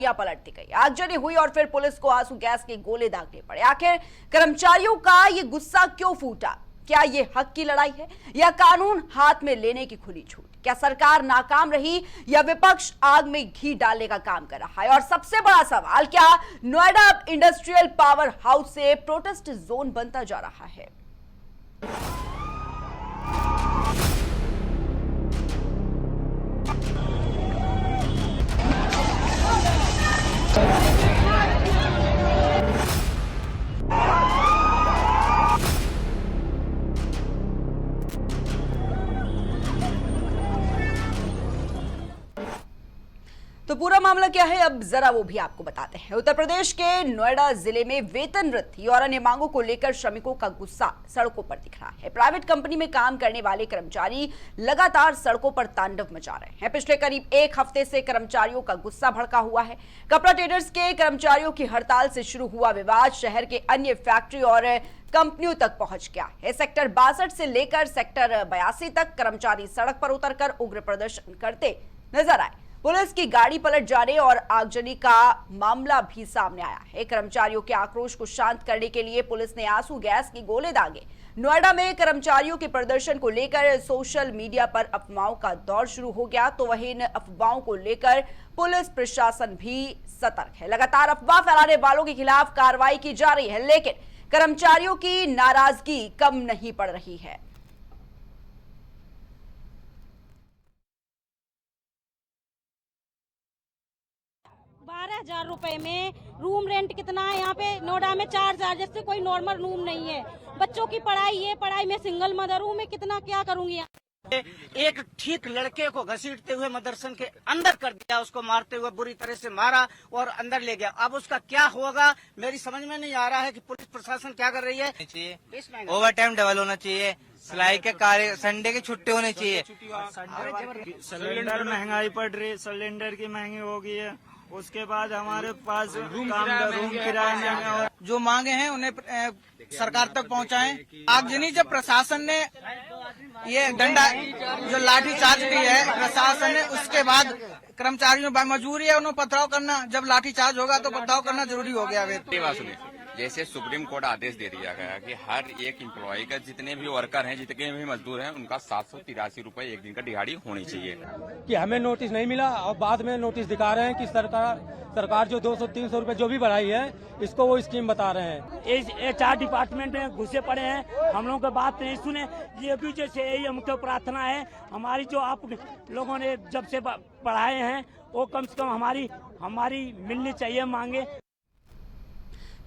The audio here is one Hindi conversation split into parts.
या पलट दी गई, आगजनी हुई और फिर पुलिस को आंसू गैस के गोले दागने पड़े। आखिर कर्मचारियों का ये गुस्सा क्यों फूटा? क्या ये हक की लड़ाई है या कानून हाथ में लेने की खुली छूट? क्या सरकार नाकाम रही या विपक्ष आग में घी डालने का काम कर रहा है? और सबसे बड़ा सवाल, क्या नोएडा अब इंडस्ट्रियल पावर हाउस से प्रोटेस्ट जोन बनता जा रहा है? तो पूरा मामला क्या है, अब जरा वो भी आपको बताते हैं। उत्तर प्रदेश के नोएडा जिले में वेतन वृद्धि और अन्य मांगों को लेकर श्रमिकों का गुस्सा सड़कों पर दिख रहा है। प्राइवेट कंपनी में काम करने वाले कर्मचारी लगातार सड़कों पर तांडव मचा रहे हैं। पिछले करीब एक हफ्ते से कर्मचारियों का गुस्सा भड़का हुआ है। कपड़ा ट्रेडर्स के कर्मचारियों की हड़ताल से शुरू हुआ विवाद शहर के अन्य फैक्ट्री और कंपनियों तक पहुंच गया है। सेक्टर 62 से लेकर सेक्टर 82 तक कर्मचारी सड़क पर उतरकर उग्र प्रदर्शन करते नजर आए। पुलिस की गाड़ी पलट जाने और आगजनी का मामला भी सामने आया है। कर्मचारियों के आक्रोश को शांत करने के लिए पुलिस ने आंसू गैस के गोले दागे। नोएडा में कर्मचारियों के प्रदर्शन को लेकर सोशल मीडिया पर अफवाहों का दौर शुरू हो गया, तो वहीं इन अफवाहों को लेकर पुलिस प्रशासन भी सतर्क है। लगातार अफवाह फैलाने वालों के खिलाफ कार्रवाई की जा रही है, लेकिन कर्मचारियों की नाराजगी कम नहीं पड़ रही है। 12,000 रुपए में रूम रेंट कितना है? यहाँ पे नोएडा में 4,000, जैसे कोई नॉर्मल रूम नहीं है। बच्चों की पढ़ाई, ये पढ़ाई में सिंगल मदर हूँ, मैं कितना क्या करूँगी यहाँ? एक ठीक लड़के को घसीटते हुए मदरसन के अंदर कर दिया, उसको मारते हुए बुरी तरह से मारा और अंदर ले गया। अब उसका क्या होगा मेरी समझ में नहीं आ रहा है कि पुलिस प्रशासन क्या कर रही है। ओवर टाइम डबल होना चाहिए, सिलाई के कार्य, संडे की छुट्टी होनी चाहिए। सिलेंडर महंगाई पड़ रही, सिलेंडर की महंगी हो गई है। उसके बाद हमारे पास रूम किराया नहीं है। जो मांगे हैं उन्हें सरकार तक पहुंचाएं। आगजनी जब प्रशासन ने ये डंडा जो लाठी चार्ज की है प्रशासन ने, उसके बाद कर्मचारियों मजबूरी है उन्हें पथराव करना। जब लाठी चार्ज होगा तो पथराव करना जरूरी हो गया। जैसे सुप्रीम कोर्ट आदेश दे दिया गया कि हर एक एम्प्लॉय का, जितने भी वर्कर हैं, जितने भी मजदूर हैं, उनका 783 रुपए एक दिन का दिहाड़ी होनी चाहिए। कि हमें नोटिस नहीं मिला और बाद में नोटिस दिखा रहे हैं कि सरकार जो 200-300 रुपए जो भी बढ़ाई है, इसको वो स्कीम बता रहे हैं। HR डिपार्टमेंट में घुसे पड़े हैं, हम लोगों की बात नहीं सुने। ये भी जैसे यही हमको प्रार्थना है, हमारी जो आप लोगों ने जब से बढ़ाए हैं वो कम से कम हमारी मिलनी चाहिए मांगे।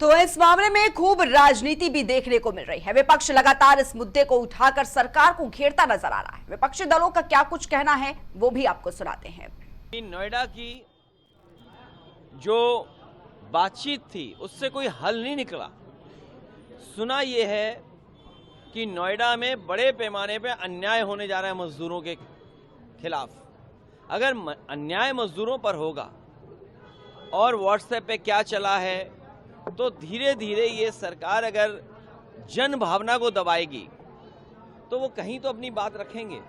तो इस मामले में खूब राजनीति भी देखने को मिल रही है। विपक्ष लगातार इस मुद्दे को उठाकर सरकार को घेरता नजर आ रहा है। विपक्षी दलों का क्या कुछ कहना है वो भी आपको सुनाते हैं। नोएडा की जो बातचीत थी उससे कोई हल नहीं निकला। सुना ये है कि नोएडा में बड़े पैमाने पे अन्याय होने जा रहा है मजदूरों के खिलाफ। अगर अन्याय मजदूरों पर होगा और व्हाट्सएप पे क्या चला है, तो धीरे धीरे ये सरकार अगर जन भावना को दबाएगी तो वो कहीं तो अपनी बात रखेंगे।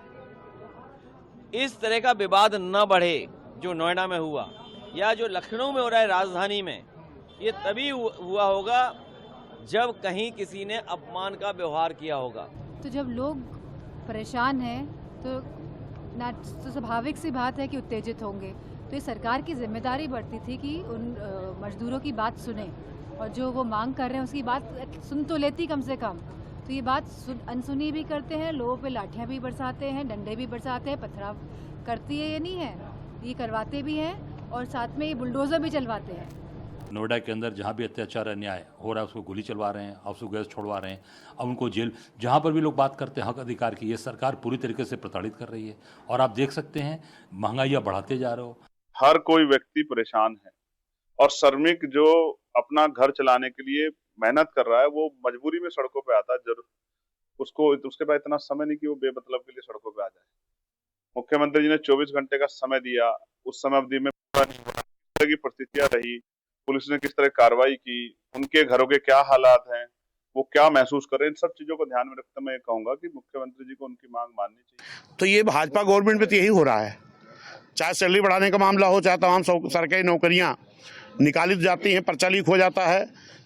इस तरह का विवाद न बढ़े जो नोएडा में हुआ या जो लखनऊ में हो रहा है राजधानी में, ये तभी हुआ होगा जब कहीं किसी ने अपमान का व्यवहार किया होगा। तो जब लोग परेशान हैं तो स्वाभाविक सी बात है कि उत्तेजित होंगे। तो ये सरकार की जिम्मेदारी बढ़ती थी कि उन मजदूरों की बात सुने और जो वो मांग कर रहे हैं उसकी बात सुन तो लेती कम से कम। तो ये बात अनसुनी भी करते हैं, लोगों पे लाठियां भी बरसाते हैं, डंडे भी बरसाते हैं, पथराव करती है ये नहीं है, ये करवाते भी हैं और साथ में ये बुलडोजर भी चलवाते हैं। नोएडा के अंदर जहाँ भी अत्याचार अन्याय हो रहा है उसको गोली चलवा रहे हैं, आंसू गैस छोड़वा रहे हैं, अब उनको जेल। जहाँ पर भी लोग बात करते हैं हक अधिकार की, ये सरकार पूरी तरीके से प्रताड़ित कर रही है। और आप देख सकते हैं महंगाइयाँ बढ़ाते जा रहे हो। हर कोई व्यक्ति परेशान है और श्रमिक जो अपना घर चलाने के लिए मेहनत कर रहा है वो मजबूरी में सड़कों पे आता है। जरूर उसको उसके पास इतना समय नहीं कि वो बेमतलब के लिए सड़कों पे आ जाए। मुख्यमंत्री जी ने 24 घंटे का समय दिया, उस समय अवधि में पूरा नहीं हुआ। किस तरह की परिस्थितियां रही, पुलिस ने किस तरह कार्रवाई की, उनके घरों के क्या हालात हैं, वो क्या महसूस कर रहे हैं, इन सब चीजों को ध्यान में रखते मैं कहूंगा कि मुख्यमंत्री जी को उनकी मांग माननी चाहिए। तो ये भाजपा गवर्नमेंट में तो यही हो रहा है चाहे सैलरी बढ़ाने का मामला हो, चाहे तमाम सरकारी नौकरियां निकाली जाती हैं, पर्चा लीक हो जाता है।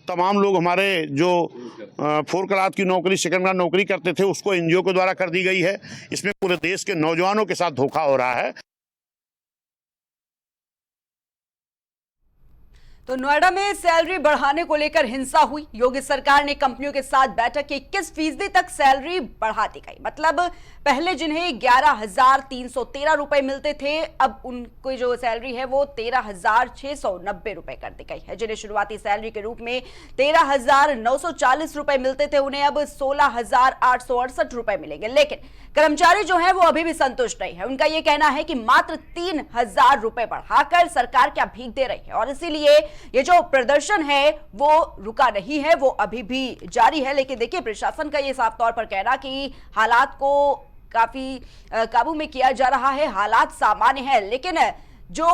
तमाम लोग हमारे जो 4 क्लास की नौकरी, 2nd क्लास नौकरी करते थे, उसको एनजीओ के द्वारा कर दी गई है। इसमें पूरे देश के नौजवानों के साथ धोखा हो रहा है। तो नोएडा में सैलरी बढ़ाने को लेकर हिंसा हुई। योगी सरकार ने कंपनियों के साथ बैठक की 21% तक सैलरी बढ़ा दी गई। मतलब पहले जिन्हें 11,313 रुपए मिलते थे, अब उनकी जो सैलरी है वो 13,690 रुपए कर दी गई है। जिन्हें शुरुआती सैलरी के रूप में 13,940 रुपए मिलते थे, उन्हें अब 16,868 रुपए मिलेंगे। लेकिन कर्मचारी जो है वो अभी भी संतुष्ट नहीं है। उनका ये कहना है कि मात्र 3,000 रुपए बढ़ाकर सरकार क्या भीख दे रही है, और इसीलिए ये जो प्रदर्शन है वो रुका नहीं है, वो अभी भी जारी है। लेकिन देखिए, प्रशासन का ये साफ तौर पर कहना कि हालात को काफी काबू में किया जा रहा है, हालात सामान्य है। लेकिन जो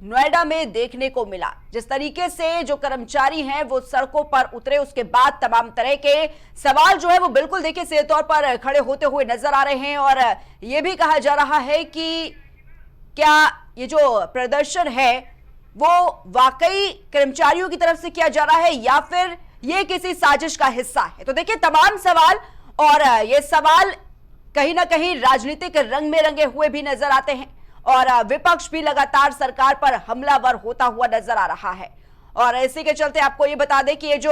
नोएडा में देखने को मिला, जिस तरीके से जो कर्मचारी हैं वो सड़कों पर उतरे, उसके बाद तमाम तरह के सवाल जो है वो बिल्कुल देखिए सीधे तौर पर खड़े होते हुए नजर आ रहे हैं। और ये भी कहा जा रहा है कि क्या ये जो प्रदर्शन है वो वाकई कर्मचारियों की तरफ से किया जा रहा है या फिर ये किसी साजिश का हिस्सा है। तो देखिए, तमाम सवाल, और ये सवाल कहीं ना कहीं राजनीतिक रंग में रंगे हुए भी नजर आते हैं, और विपक्ष भी लगातार सरकार पर हमलावर होता हुआ नजर आ रहा है। और इसी के चलते आपको ये बता दें कि ये जो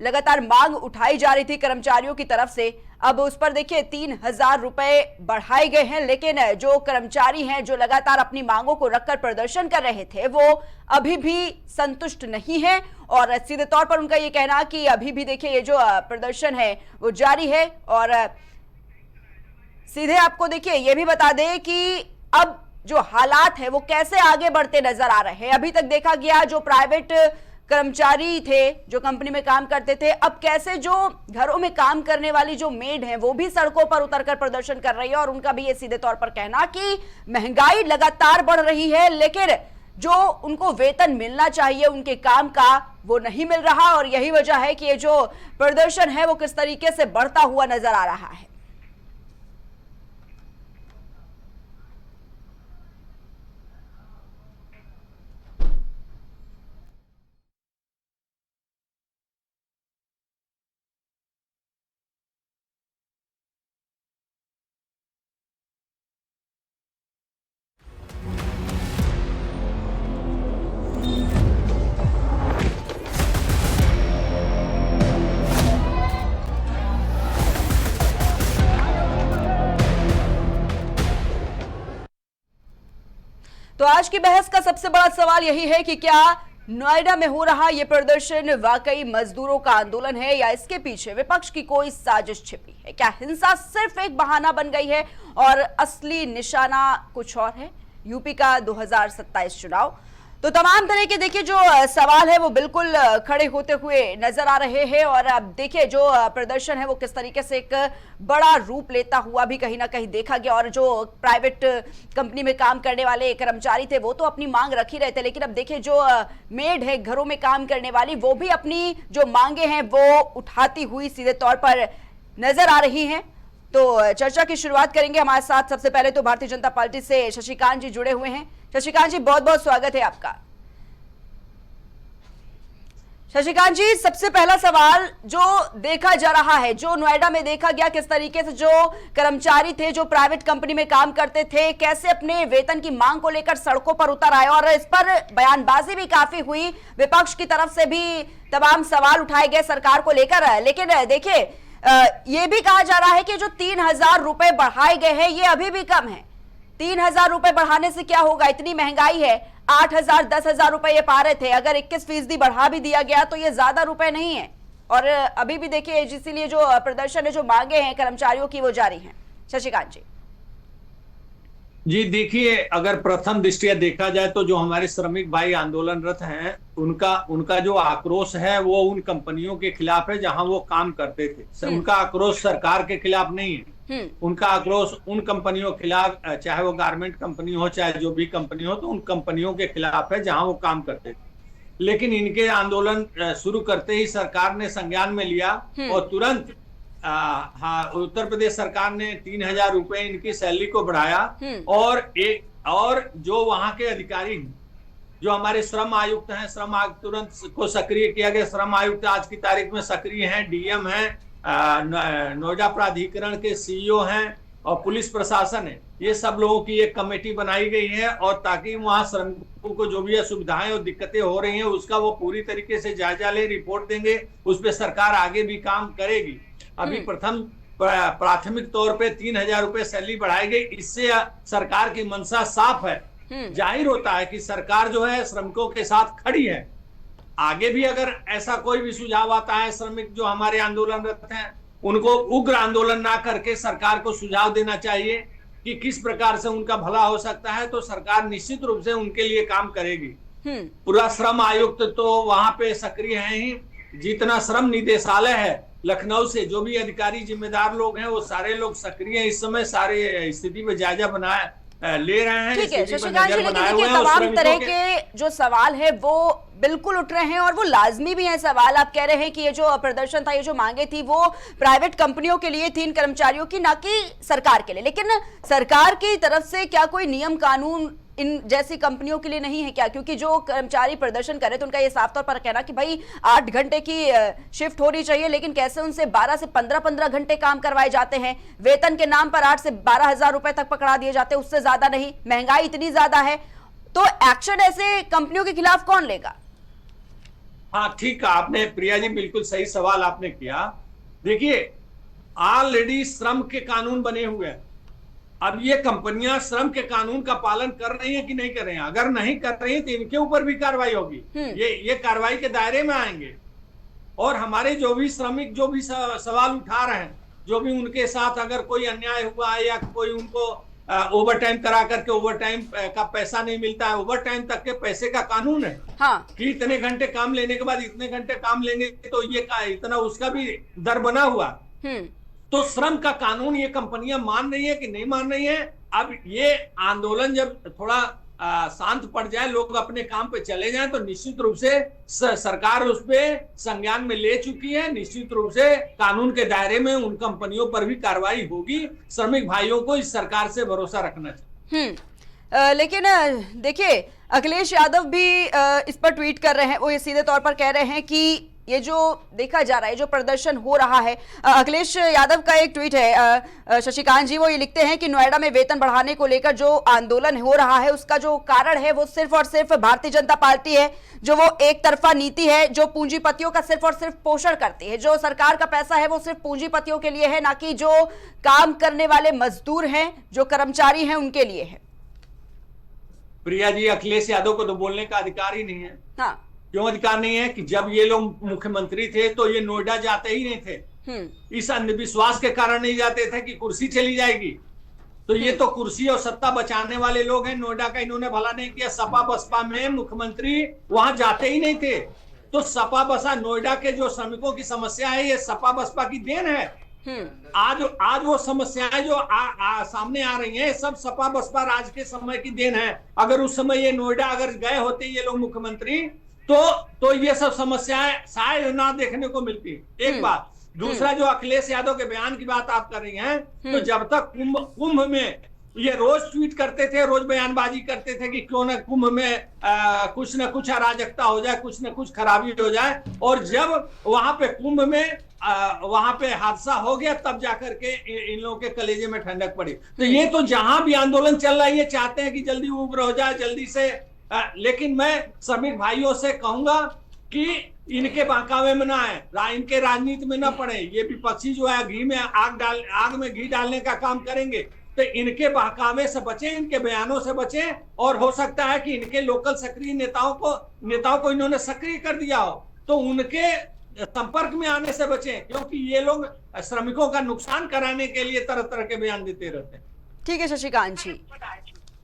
लगातार मांग उठाई जा रही थी कर्मचारियों की तरफ से, अब उस पर देखिए 3,000 रुपए बढ़ाए गए हैं। लेकिन जो कर्मचारी हैं जो लगातार अपनी मांगों को रखकर प्रदर्शन कर रहे थे, वो अभी भी संतुष्ट नहीं है। और सीधे तौर पर उनका ये कहना कि अभी भी देखिए ये जो प्रदर्शन है वो जारी है। और सीधे आपको देखिए ये भी बता दें कि अब जो हालात है वो कैसे आगे बढ़ते नजर आ रहे हैं। अभी तक देखा गया जो प्राइवेट कर्मचारी थे, जो कंपनी में काम करते थे, अब कैसे जो घरों में काम करने वाली जो मेड हैं वो भी सड़कों पर उतरकर प्रदर्शन कर रही है। और उनका भी ये सीधे तौर पर कहना कि महंगाई लगातार बढ़ रही है, लेकिन जो उनको वेतन मिलना चाहिए उनके काम का, वो नहीं मिल रहा। और यही वजह है कि ये जो प्रदर्शन है वो किस तरीके से बढ़ता हुआ नजर आ रहा है। तो आज की बहस का सबसे बड़ा सवाल यही है कि क्या नोएडा में हो रहा ये प्रदर्शन वाकई मजदूरों का आंदोलन है या इसके पीछे विपक्ष की कोई साजिश छिपी है। क्या हिंसा सिर्फ एक बहाना बन गई है और असली निशाना कुछ और है। यूपी का 2027 चुनाव, तो तमाम तरह के देखिए जो सवाल है वो बिल्कुल खड़े होते हुए नजर आ रहे हैं। और अब देखिए जो प्रदर्शन है वो किस तरीके से एक बड़ा रूप लेता हुआ भी कहीं ना कहीं देखा गया। और जो प्राइवेट कंपनी में काम करने वाले कर्मचारी थे वो तो अपनी मांग रख ही रहे थे, लेकिन अब देखिए जो मेड है घरों में काम करने वाली, वो भी अपनी जो मांगे हैं वो उठाती हुई सीधे तौर पर नजर आ रही हैं। तो चर्चा की शुरुआत करेंगे। हमारे साथ सबसे पहले तो भारतीय जनता पार्टी से शशिकांत जी जुड़े हुए हैं। शशिकांत जी, बहुत बहुत स्वागत है आपका। शशिकांत जी, सबसे पहला सवाल जो देखा जा रहा है, जो नोएडा में देखा गया, किस तरीके से जो कर्मचारी थे जो प्राइवेट कंपनी में काम करते थे, कैसे अपने वेतन की मांग को लेकर सड़कों पर उतर आए, और इस पर बयानबाजी भी काफी हुई, विपक्ष की तरफ से भी तमाम सवाल उठाए गए सरकार को लेकर। लेकिन देखिए ये भी कहा जा रहा है कि जो 3,000 रुपए बढ़ाए गए हैं ये अभी भी कम है। 3,000 रुपए बढ़ाने से क्या होगा, इतनी महंगाई है। 8,000 10,000 रुपए ये पा रहे थे, अगर 21% बढ़ा भी दिया गया तो ये ज्यादा रुपए नहीं है। और अभी भी देखिए इसीलिए जो प्रदर्शन है, जो मांगे हैं कर्मचारियों की, वो जारी हैं। शशिकांत जी जी, देखिए अगर प्रथम दृष्टिया देखा जाए तो जो हमारे श्रमिक भाई आंदोलनरत हैं उनका जो आक्रोश है वो उन कंपनियों के खिलाफ है जहां वो काम करते थे। उनका आक्रोश सरकार के खिलाफ नहीं है, उनका आक्रोश उन कंपनियों के खिलाफ, चाहे वो गारमेंट कंपनी हो चाहे जो भी कंपनी हो, तो उन कंपनियों के खिलाफ है जहां वो काम करते थे। लेकिन इनके आंदोलन शुरू करते ही सरकार ने संज्ञान में लिया और तुरंत उत्तर प्रदेश सरकार ने 3,000 रुपए इनकी सैलरी को बढ़ाया और और जो वहां के अधिकारी जो हमारे श्रम आयुक्त हैं, श्रम आयुक्त तुरंत को सक्रिय किया गया। श्रम आयुक्त आज की तारीख में सक्रिय हैं, डीएम हैं, नोएडा प्राधिकरण के सीईओ हैं और पुलिस प्रशासन है। ये सब लोगों की एक कमेटी बनाई गई है और ताकि वहां श्रमिकों को जो भी असुविधाएं और दिक्कतें हो रही हैं उसका वो पूरी तरीके से जायजा ले, रिपोर्ट देंगे, उस पर सरकार आगे भी काम करेगी। अभी प्रथम प्राथमिक तौर पे 3,000 रुपए सैलरी बढ़ाई गई, इससे सरकार की मंशा साफ है। जाहिर होता है कि सरकार जो है श्रमिकों के साथ खड़ी है। आगे भी अगर ऐसा कोई भी सुझाव आता है, श्रमिक जो हमारे आंदोलनरत हैं उनको उग्र आंदोलन ना करके सरकार को सुझाव देना चाहिए कि किस प्रकार से उनका भला हो सकता है, तो सरकार निश्चित रूप से उनके लिए काम करेगी। पूरा श्रम आयुक्त तो वहां पे सक्रिय है ही, जितना श्रम निदेशालय है लखनऊ से जो भी अधिकारी जिम्मेदार लोग हैं वो सारे लोग सक्रिय हैं। इस समय सारे स्थिति में जायजा बनाए ले रहे हैं। ठीक है शशिकांत जी, लेकिन देखिए तमाम तरह के जो सवाल है वो बिल्कुल उठ रहे हैं और वो लाजमी भी हैं सवाल। आप कह रहे हैं कि ये जो प्रदर्शन था, ये जो मांगे थी वो प्राइवेट कंपनियों के लिए थी, इन कर्मचारियों की, ना कि सरकार के लिए। लेकिन सरकार की तरफ से क्या कोई नियम कानून इन जैसी कंपनियों के लिए नहीं है क्या? क्योंकि जो कर्मचारी प्रदर्शन कर रहे थे उनका ये साफ तौर पर कहना कि भाई 8 घंटे की शिफ्ट होनी चाहिए, लेकिन कैसे उनसे 12 से 15 घंटे काम करवाए जाते हैं, वेतन के नाम पर 8 से 12 हजार रुपए तक पकड़ा दिए जाते हैं, उससे ज्यादा नहीं। महंगाई इतनी ज्यादा है, तो एक्शन ऐसे कंपनियों के खिलाफ कौन लेगा? हाँ ठीक है, आपने प्रिया जी बिल्कुल सही सवाल आपने किया। देखिए ऑलरेडी श्रम के कानून बने हुए हैं। अब ये कंपनियां श्रम के कानून का पालन कर रही हैं कि नहीं कर रही हैं? अगर नहीं कर रही हैं तो इनके ऊपर भी कार्रवाई होगी, ये कार्रवाई के दायरे में आएंगे। और हमारे जो भी श्रमिक जो भी सवाल उठा रहे हैं, जो भी उनके साथ अगर कोई अन्याय हुआ है या कोई उनको ओवर टाइम करा करके ओवर टाइम का पैसा नहीं मिलता है, ओवर टाइम तक के पैसे का कानून है। हाँ। कि इतने घंटे काम लेने के बाद इतने घंटे काम लेंगे तो ये इतना उसका भी दर बना हुआ। तो श्रम का कानून ये कंपनियां मान रही है कि नहीं मान रही है? अब ये आंदोलन जब थोड़ा शांत पड़ जाए, लोग अपने काम पे चले जाएं, तो निश्चित रूप से सरकार उस पे संज्ञान में ले चुकी है। निश्चित रूप से कानून के दायरे में उन कंपनियों पर भी कार्रवाई होगी। श्रमिक भाइयों को इस सरकार से भरोसा रखना चाहिए। लेकिन देखिए अखिलेश यादव भी इस पर ट्वीट कर रहे हैं। वो ये सीधे तौर पर कह रहे हैं कि ये जो देखा जा रहा है, जो प्रदर्शन हो रहा है, अखिलेश यादव का एक ट्वीट है शशिकांत जी, वो ये लिखते हैं कि नोएडा में वेतन बढ़ाने को लेकर जो आंदोलन हो रहा है उसका जो कारण है वो सिर्फ और सिर्फ भारतीय जनता पार्टी है, जो वो एक तरफा नीति है, जो पूंजीपतियों का सिर्फ और सिर्फ पोषण करती है। जो सरकार का पैसा है वो सिर्फ पूंजीपतियों के लिए है, ना कि जो काम करने वाले मजदूर हैं, जो कर्मचारी हैं, उनके लिए है। प्रिया जी, अखिलेश यादव को तो बोलने का अधिकार ही नहीं है। हाँ। क्यों अधिकार नहीं है? कि जब ये लोग मुख्यमंत्री थे तो ये नोएडा जाते ही नहीं थे। इस अंधविश्वास के कारण नहीं जाते थे कि कुर्सी चली जाएगी। तो ये तो कुर्सी और सत्ता बचाने वाले लोग हैं। नोएडा का इन्होंने भला नहीं किया। सपा बसपा में मुख्यमंत्री वहां जाते ही नहीं थे। तो सपा बसा नोएडा के जो श्रमिकों की समस्या है, ये सपा बसपा की देन है। आज वो समस्याएं जो सामने आ रही हैं, सब सपा बसपा राज के समय की देन है। अगर उस समय ये नोएडा अगर गए होते ये लोग मुख्यमंत्री, तो ये सब समस्याएं शायद ना देखने को मिलती। एक बात। दूसरा, जो अखिलेश यादव के बयान की बात आप कर रही हैं, तो जब तक कुंभ में ये रोज ट्वीट करते थे, रोज बयानबाजी करते थे कि क्यों ना कुंभ में कुछ न कुछ अराजकता हो जाए, कुछ न कुछ खराबी हो जाए, और जब वहां पे कुंभ में वहां पे हादसा हो गया तब जाकर के इन लोगों के कलेजे में ठंडक पड़ी। तो ये तो जहां भी आंदोलन चल रहा है ये चाहते हैं कि जल्दी उग्र हो जाए, जल्दी से। लेकिन मैं श्रमिक भाइयों से कहूंगा कि इनके बहकावे में ना आए, इनके राजनीति में ना पड़े। ये विपक्षी जो है घी में आग में घी डालने का काम करेंगे, तो इनके बहकावे से बचें, इनके बयानों से बचें। और हो सकता है कि इनके लोकल सक्रिय नेताओं को इन्होंने सक्रिय कर दिया हो, तो उनके संपर्क में आने से बचें, क्योंकि ये लोग श्रमिकों का नुकसान कराने के लिए तरह तरह के बयान देते रहते हैं। ठीक है शशिकांत जी,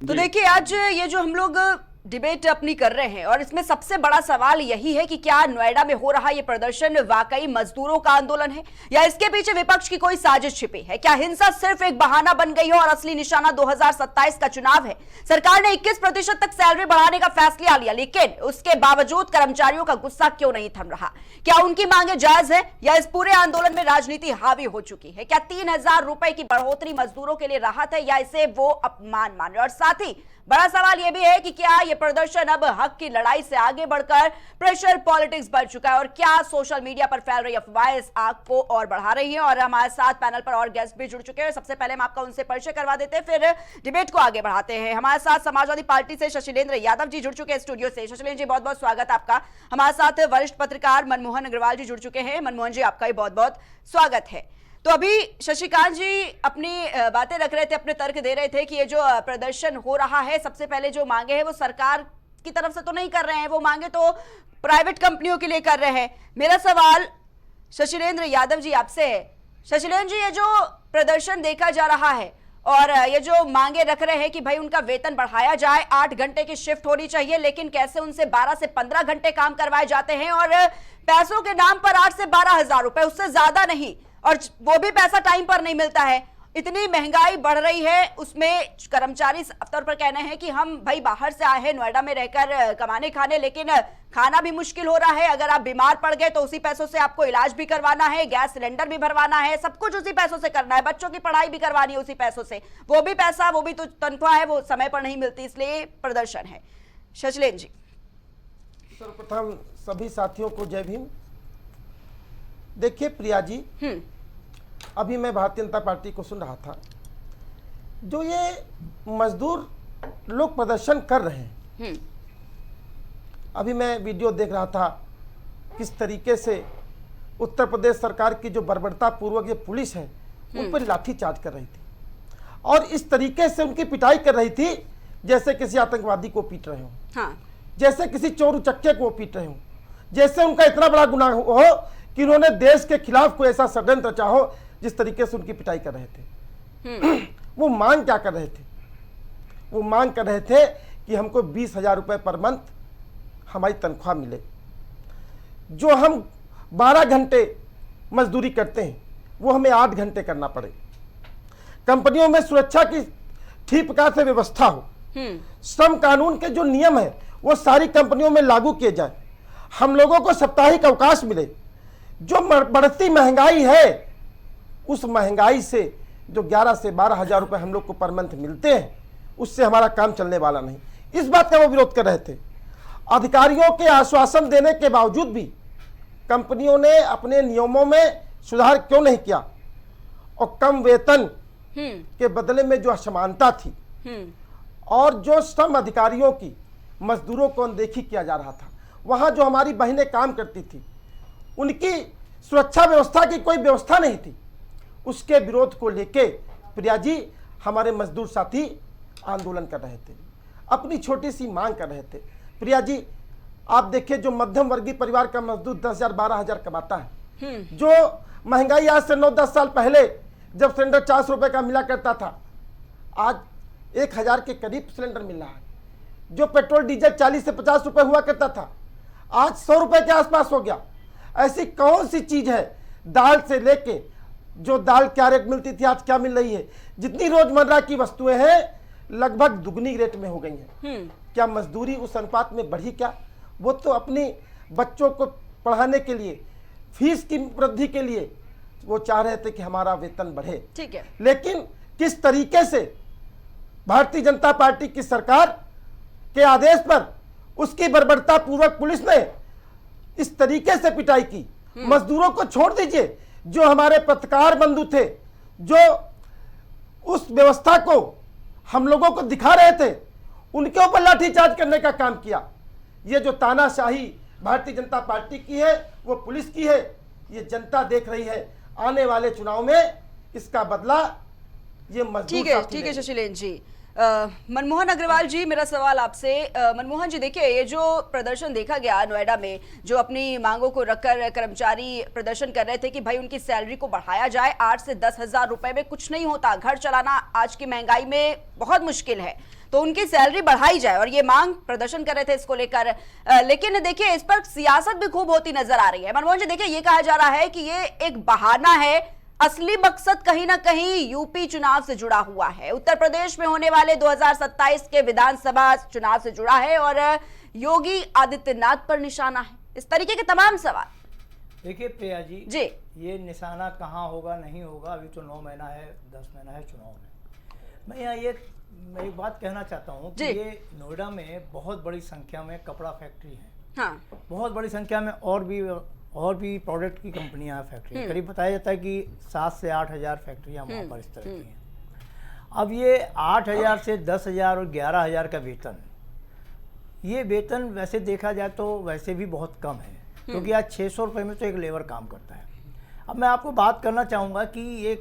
तो देखिए आज ये जो हम लोग डिबेट अपनी कर रहे हैं और इसमें सबसे बड़ा सवाल यही है कि क्या नोएडा में हो रहा ये प्रदर्शन वाकई मजदूरों का आंदोलन है या इसके पीछे विपक्ष की कोई साजिश छिपी है? क्या हिंसा सिर्फ एक बहाना बन गई है और असली निशाना 2027 का चुनाव है? सरकार ने 21% तक सैलरी बढ़ाने का फैसला लिया, लेकिन उसके बावजूद कर्मचारियों का गुस्सा क्यों नहीं थम रहा? क्या उनकी मांगे जायज है या इस पूरे आंदोलन में राजनीति हावी हो चुकी है? क्या 3000 रुपए की बढ़ोतरी मजदूरों के लिए राहत है या इसे वो अपमान मान रहे? और साथ ही बड़ा सवाल यह भी है कि क्या यह प्रदर्शन अब हक की लड़ाई से आगे बढ़कर प्रेशर पॉलिटिक्स बन चुका है और क्या सोशल मीडिया पर फैल रही अफवाहें इस आग को और बढ़ा रही हैं। और हमारे साथ पैनल पर और गेस्ट भी जुड़ चुके हैं। सबसे पहले हम आपका उनसे परिचय करवा देते हैं, फिर डिबेट को आगे बढ़ाते हैं। हमारे साथ समाजवादी पार्टी से शशिलेंद्र यादव जी जुड़ चुके हैं स्टूडियो से। शशिलेंद्र जी, बहुत बहुत स्वागत आपका। हमारे साथ वरिष्ठ पत्रकार मनमोहन अग्रवाल जी जुड़ चुके हैं। मनमोहन जी, आपका भी बहुत बहुत स्वागत है। तो अभी शशिकांत जी अपनी बातें रख रहे थे, अपने तर्क दे रहे थे कि ये जो प्रदर्शन हो रहा है, सबसे पहले जो मांगे हैं वो सरकार की तरफ से तो नहीं कर रहे हैं, वो मांगे तो प्राइवेट कंपनियों के लिए कर रहे हैं। मेरा सवाल शशिलेंद्र यादव जी आपसे है। शशिलेंद्र जी, ये जो प्रदर्शन देखा जा रहा है और ये जो मांगे रख रहे हैं कि भाई उनका वेतन बढ़ाया जाए, 8 घंटे की शिफ्ट होनी चाहिए, लेकिन कैसे उनसे 12 से 15 घंटे काम करवाए जाते हैं और पैसों के नाम पर 8 से 12 हजार रुपए, उससे ज्यादा नहीं, और वो भी पैसा टाइम पर नहीं मिलता है। इतनी महंगाई बढ़ रही है, उसमें कर्मचारी तौर पर कहना है कि हम भाई बाहर से आए हैं नोएडा में रहकर कमाने खाने, लेकिन खाना भी मुश्किल हो रहा है। अगर आप बीमार पड़ गए तो उसी पैसों से आपको इलाज भी करवाना है, गैस सिलेंडर भी भरवाना है, सब कुछ उसी पैसों से करना है, बच्चों की पढ़ाई भी करवानी है उसी पैसों से। वो भी पैसा, वो भी तो तनख्वाह है, वो समय पर नहीं मिलती, इसलिए प्रदर्शन है। शशिलेंद्र जी। सर्वप्रथम सभी साथियों को जय भीम। देखिए प्रिया जी, अभी मैं भारतीय जनता पार्टी को सुन रहा था, जो ये मजदूर लोग प्रदर्शन कर रहे हैं, अभी मैं वीडियो देख रहा था किस तरीके से उत्तर प्रदेश सरकार की जो बर्बरता पूर्वक ये पुलिस है उन पर लाठीचार्ज कर रही थी और इस तरीके से उनकी पिटाई कर रही थी जैसे किसी आतंकवादी को पीट रहे हो, जैसे किसी चोर उचक्के को पीट रहे हो, जैसे उनका इतना बड़ा गुनाह हो कि उन्होंने देश के खिलाफ कोई ऐसा षड्यंत्र रचा हो। जिस तरीके से उनकी पिटाई कर रहे थे, वो मांग क्या कर रहे थे? वो मांग कर रहे थे कि हमको 20,000 रुपये पर मंथ हमारी तनख्वाह मिले। जो हम 12 घंटे मजदूरी करते हैं वो हमें 8 घंटे करना पड़े। कंपनियों में सुरक्षा की ठीक प्रकार से व्यवस्था हो, श्रम कानून के जो नियम है वो सारी कंपनियों में लागू किए जाए, हम लोगों को साप्ताहिक अवकाश मिले। जो बढ़ती महंगाई है, उस महंगाई से जो 11 से 12 हजार रुपये हम लोग को पर मंथ मिलते हैं, उससे हमारा काम चलने वाला नहीं। इस बात का वो विरोध कर रहे थे। अधिकारियों के आश्वासन देने के बावजूद भी कंपनियों ने अपने नियमों में सुधार क्यों नहीं किया और कम वेतन के बदले में जो असमानता थी और जो श्रम अधिकारियों की मजदूरों को अनदेखी किया जा रहा था, वहाँ जो हमारी बहनें काम करती थी उनकी सुरक्षा व्यवस्था की कोई व्यवस्था नहीं थी, उसके विरोध को लेके प्रिया जी हमारे मजदूर साथी आंदोलन कर रहे थे, अपनी छोटी सी मांग कर रहे थे। प्रिया जी, आप देखिए, जो मध्यम वर्गीय परिवार का मजदूर 10,000 12,000 कमाता है, जो महंगाई आज से 9-10 साल पहले जब सिलेंडर 400 रुपये का मिला करता था, आज 1,000 के करीब सिलेंडर मिल रहा है। जो पेट्रोल डीजल 40 से 50 रुपये हुआ करता था, आज 100 रुपये के आसपास हो गया। ऐसी कौन सी चीज है, दाल से लेके जो दाल क्या रेट मिलती थी आज क्या मिल रही है, जितनी रोजमर्रा की वस्तुएं हैं लगभग दुगनी रेट में हो गई हैं। क्या मजदूरी उस अनुपात में बढ़ी? क्या वो तो अपनी बच्चों को पढ़ाने के लिए, फीस की वृद्धि के लिए वो चाह रहे थे कि हमारा वेतन बढ़े। ठीक है, लेकिन किस तरीके से भारतीय जनता पार्टी की सरकार के आदेश पर उसकी बर्बरता पूर्वक पुलिस ने इस तरीके से पिटाई की। मजदूरों को छोड़ दीजिए, जो हमारे पत्रकार बंधु थे, जो उस व्यवस्था को हम लोगों को दिखा रहे थे, उनके ऊपर लाठीचार्ज करने का काम किया। ये जो तानाशाही भारतीय जनता पार्टी की है, वो पुलिस की है, ये जनता देख रही है। आने वाले चुनाव में इसका बदला ये मजदूर। ठीक है शशिलेंद्र जी। मनमोहन अग्रवाल जी, मेरा सवाल आपसे। मनमोहन जी, देखिए, ये जो प्रदर्शन देखा गया नोएडा में, जो अपनी मांगों को रखकर कर्मचारी प्रदर्शन कर रहे थे कि भाई उनकी सैलरी को बढ़ाया जाए, 8 से 10 हजार रुपए में कुछ नहीं होता, घर चलाना आज की महंगाई में बहुत मुश्किल है, तो उनकी सैलरी बढ़ाई जाए, और ये मांग प्रदर्शन कर रहे थे इसको लेकर। लेकिन देखिए, इस पर सियासत भी खूब होती नजर आ रही है। मनमोहन जी, देखिए, ये कहा जा रहा है कि ये एक बहाना है, असली मकसद कहीं ना कहीं यूपी चुनाव से जुड़ा हुआ है, उत्तर प्रदेश में होने वाले 2027 के विधानसभा चुनाव से जुड़ा है और योगी आदित्यनाथ पर निशाना है। इस तरीके के तमाम सवाल। देखिए प्रिया जी, ये निशाना कहाँ होगा नहीं होगा, अभी तो 9 महीना है, 10 महीना है चुनाव में। मैं यहाँ ये मैं एक बात कहना चाहता हूँ कि ये नोएडा में बहुत बड़ी संख्या में कपड़ा फैक्ट्री है। हाँ। बहुत बड़ी संख्या में और भी प्रोडक्ट की कंपनियां हैं, फैक्ट्री करीब बताया जाता है कि 7 से 8 हज़ार फैक्ट्रियां वहाँ पर इस तरह की हैं। अब ये 8,000 से 10,000 और 11,000 का वेतन, ये वेतन वैसे देखा जाए तो वैसे भी बहुत कम है, क्योंकि आज 600 रुपये में तो एक लेबर काम करता है। अब मैं आपको बात करना चाहूँगा कि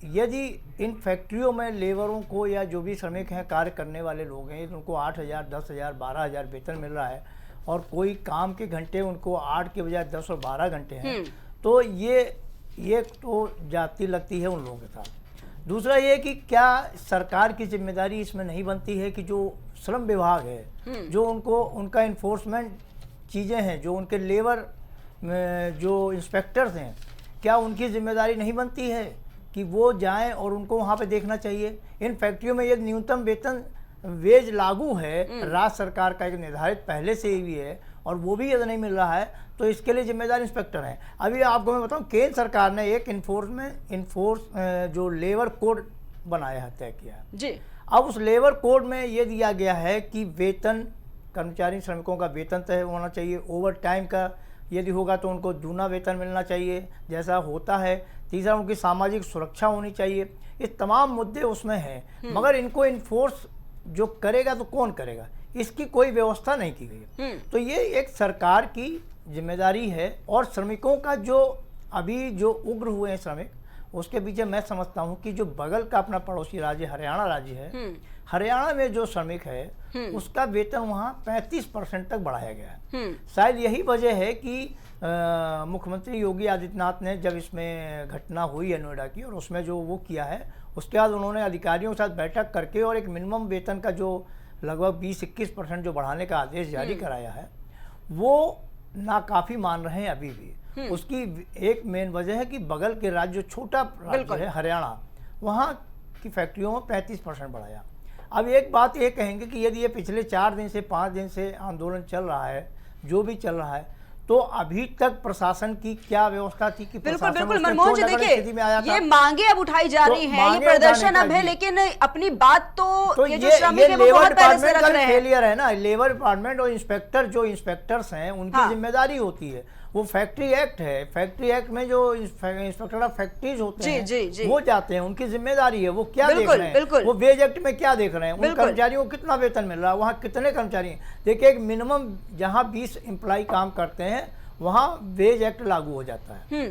यदि इन फैक्ट्रियों में लेबरों को या जो भी श्रमिक हैं, कार्य करने वाले लोग हैं, उनको 8,000, 10,000, 12,000 वेतन मिल रहा है और कोई काम के घंटे उनको 8 के बजाय 10 और 12 घंटे हैं, तो ये तो जाती लगती है उन लोगों के साथ। दूसरा ये कि क्या सरकार की जिम्मेदारी इसमें नहीं बनती है कि जो श्रम विभाग है, जो उनका इन्फोर्समेंट चीज़ें हैं, जो उनके लेबर जो इंस्पेक्टर्स हैं, क्या उनकी जिम्मेदारी नहीं बनती है कि वो जाएं और उनको वहाँ पे देखना चाहिए। इन फैक्ट्रियों में ये न्यूनतम वेतन वेज लागू है, राज्य सरकार का एक निर्धारित पहले से ही है, और वो भी यदि नहीं मिल रहा है तो इसके लिए जिम्मेदार इंस्पेक्टर हैं। अभी आपको मैं बताऊं, केंद्र सरकार ने एक जो लेबर कोड बनाया है, तय किया जी। अब उस लेबर कोड में ये दिया गया है कि वेतन, कर्मचारी श्रमिकों का वेतन तय होना चाहिए, ओवर टाइम का यदि होगा तो उनको दूना वेतन मिलना चाहिए जैसा होता है। तीसरा, उनकी सामाजिक सुरक्षा होनी चाहिए। ये तमाम मुद्दे उसमें हैं, मगर इनको इन्फोर्स जो करेगा तो कौन करेगा, इसकी कोई व्यवस्था नहीं की गई है। तो ये एक सरकार की जिम्मेदारी है। और श्रमिकों का जो अभी जो उग्र हुए हैं श्रमिक, उसके पीछे मैं समझता हूँ कि जो बगल का अपना पड़ोसी राज्य हरियाणा राज्य है, हरियाणा में जो श्रमिक है उसका वेतन वहाँ 35% तक बढ़ाया गया है। शायद यही वजह है कि मुख्यमंत्री योगी आदित्यनाथ ने जब इसमें घटना हुई है नोएडा की, और उसमें जो वो किया है, उसके बाद उन्होंने अधिकारियों के साथ बैठक करके और एक मिनिमम वेतन का जो लगभग 20-21% जो बढ़ाने का आदेश जारी कराया है, वो नाकाफी मान रहे हैं अभी भी। उसकी एक मेन वजह है कि बगल के राज्य, जो छोटा राज्य है हरियाणा, वहाँ की फैक्ट्रियों में 35% बढ़ाया। अब एक बात ये कहेंगे कि यदि ये पिछले 4 दिन से 5 दिन से आंदोलन चल रहा है, जो भी चल रहा है, तो अभी तक प्रशासन की क्या व्यवस्था थी कि बिल्कुल बिल्कुल मनमोहन जी, देखिए ये मांगे अब उठाई जा रही हैं, ये प्रदर्शन अब है, लेकिन अपनी बात तो ये जो श्रमिक है वो बहुत पहले से रख रहे हैं। फेलियर है ना, लेबर डिपार्टमेंट और इंस्पेक्टर्स हैं, उनकी जिम्मेदारी होती है। वो फैक्ट्री एक्ट है, फैक्ट्री एक्ट में जो इंस्पेक्टर ऑफ फैक्ट्रीज होते हैं वो जाते हैं, उनकी जिम्मेदारी है। वो क्या देख रहे हैं, वो वेज एक्ट में क्या देख रहे हैं, उन कर्मचारियों को कितना वेतन मिल रहा है, वहाँ कितने कर्मचारी हैं। देखिए, एक मिनिमम जहाँ 20 एम्प्लॉय काम करते हैं वहाँ वेज एक्ट लागू हो जाता है,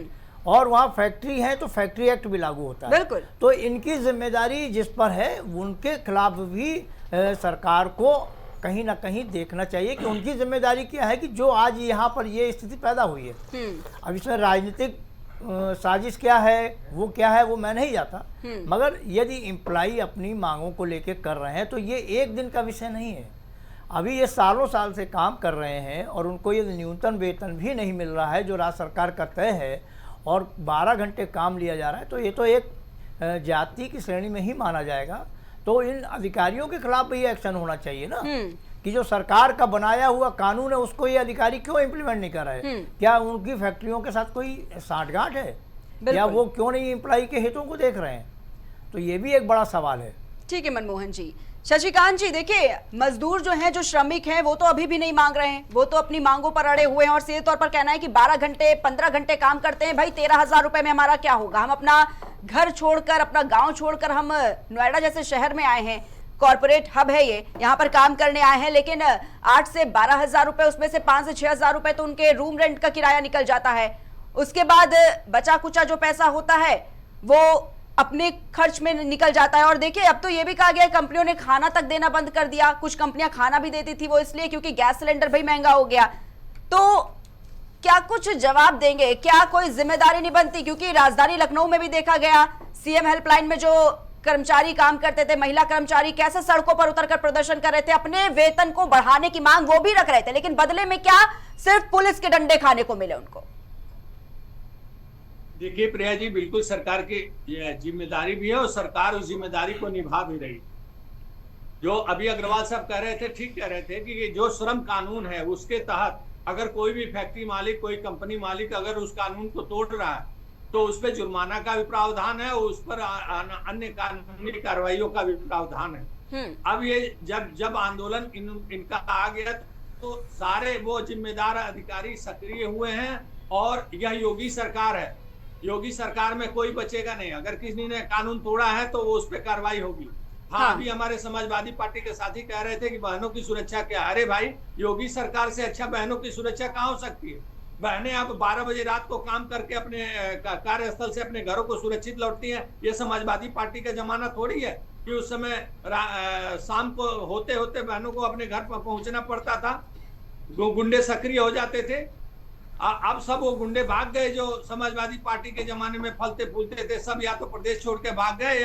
और वहाँ फैक्ट्री है तो फैक्ट्री एक्ट भी लागू होता है। तो इनकी जिम्मेदारी जिस पर है, उनके खिलाफ भी सरकार को कहीं ना कहीं देखना चाहिए कि उनकी जिम्मेदारी क्या है कि जो आज यहाँ पर ये स्थिति पैदा हुई है। अब इसमें राजनीतिक साजिश क्या है वो मैं नहीं जाता, मगर यदि एम्प्लॉय अपनी मांगों को लेके कर रहे हैं तो ये एक दिन का विषय नहीं है। अभी ये सालों साल से काम कर रहे हैं और उनको ये न्यूनतम वेतन भी नहीं मिल रहा है जो राज्य सरकार का तय है, और 12 घंटे काम लिया जा रहा है, तो ये तो एक जाति की श्रेणी में ही माना जाएगा। तो इन अधिकारियों के खिलाफ भी एक्शन होना चाहिए ना, कि जो सरकार का बनाया हुआ कानून है उसको ये अधिकारी क्यों इम्प्लीमेंट नहीं कर रहे हैं। क्या उनकी फैक्ट्रियों के साथ कोई साठगांठ है, या वो क्यों नहीं एम्प्लॉय के हितों को देख रहे हैं, तो ये भी एक बड़ा सवाल है। ठीक है मनमोहन जी। शशिकांत जी, देखिए मजदूर जो हैं, जो श्रमिक हैं, वो तो अभी भी नहीं मांग रहे हैं, वो तो अपनी मांगों पर अड़े हुए हैं, और सीधे तौर पर कहना है कि 12 घंटे 15 घंटे काम करते हैं, भाई 13,000 रुपए में हमारा क्या होगा। हम अपना घर छोड़कर, अपना गांव छोड़कर हम नोएडा जैसे शहर में आए हैं, कॉर्पोरेट हब है ये, यहाँ पर काम करने आए हैं, लेकिन 8 से 12,000 रुपए, उसमें से 5 से 6,000 रुपए तो उनके रूम रेंट का किराया निकल जाता है। उसके बाद बचा कुचा जो पैसा होता है वो अपने खर्च में निकल जाता है। और देखिए, अब तो ये भी कहा गया है कंपनियों ने खाना तक देना बंद कर दिया। कुछ कंपनियां खाना भी देती थी, वो इसलिए क्योंकि गैस सिलेंडर भी महंगा हो गया। तो क्या कुछ जवाब देंगे, क्या कोई जिम्मेदारी नहीं बनती? क्योंकि राजधानी लखनऊ में भी देखा गया, सीएम हेल्पलाइन में जो कर्मचारी काम करते थे, महिला कर्मचारी, कैसे सड़कों पर उतरकर प्रदर्शन कर रहे थे, अपने वेतन को बढ़ाने की मांग वो भी रख रहे थे, लेकिन बदले में क्या सिर्फ पुलिस के डंडे खाने को मिले उनको। देखिए प्रिया जी, बिल्कुल सरकार की जिम्मेदारी भी है और सरकार उस जिम्मेदारी को निभा भी रही। जो अभी अग्रवाल साहब कह रहे थे, ठीक कह रहे थे कि जो श्रम कानून है उसके तहत अगर कोई भी फैक्ट्री मालिक, कोई कंपनी मालिक अगर उस कानून को तोड़ रहा है तो उस पर जुर्माना का भी प्रावधान है, उस पर अन्य कानूनी कार्रवाइयों का भी प्रावधान है। अब ये जब आंदोलन इनका आ गया तो सारे वो जिम्मेदार अधिकारी सक्रिय हुए हैं और यह योगी सरकार है। योगी सरकार में कोई बचेगा नहीं। अगर किसी ने कानून तोड़ा है तो वो उस पर कार्रवाई होगी। हाँ, अभी हमारे समाजवादी पार्टी के साथी कह रहे थे कि बहनों की सुरक्षा क्या। अरे भाई, योगी सरकार से अच्छा बहनों की सुरक्षा कहाँ हो सकती है। बहनें अब 12 बजे रात को काम करके अपने कार्यस्थल से अपने घरों को सुरक्षित लौटती हैं। ये समाजवादी पार्टी का जमाना थोड़ी है कि उस समय शाम को होते होते बहनों को अपने घर पर पहुंचना पड़ता था, गुंडे सक्रिय हो जाते थे। अब सब वो गुंडे भाग गए जो समाजवादी पार्टी के जमाने में फलते फूलते थे। सब या तो प्रदेश छोड़ के भाग गए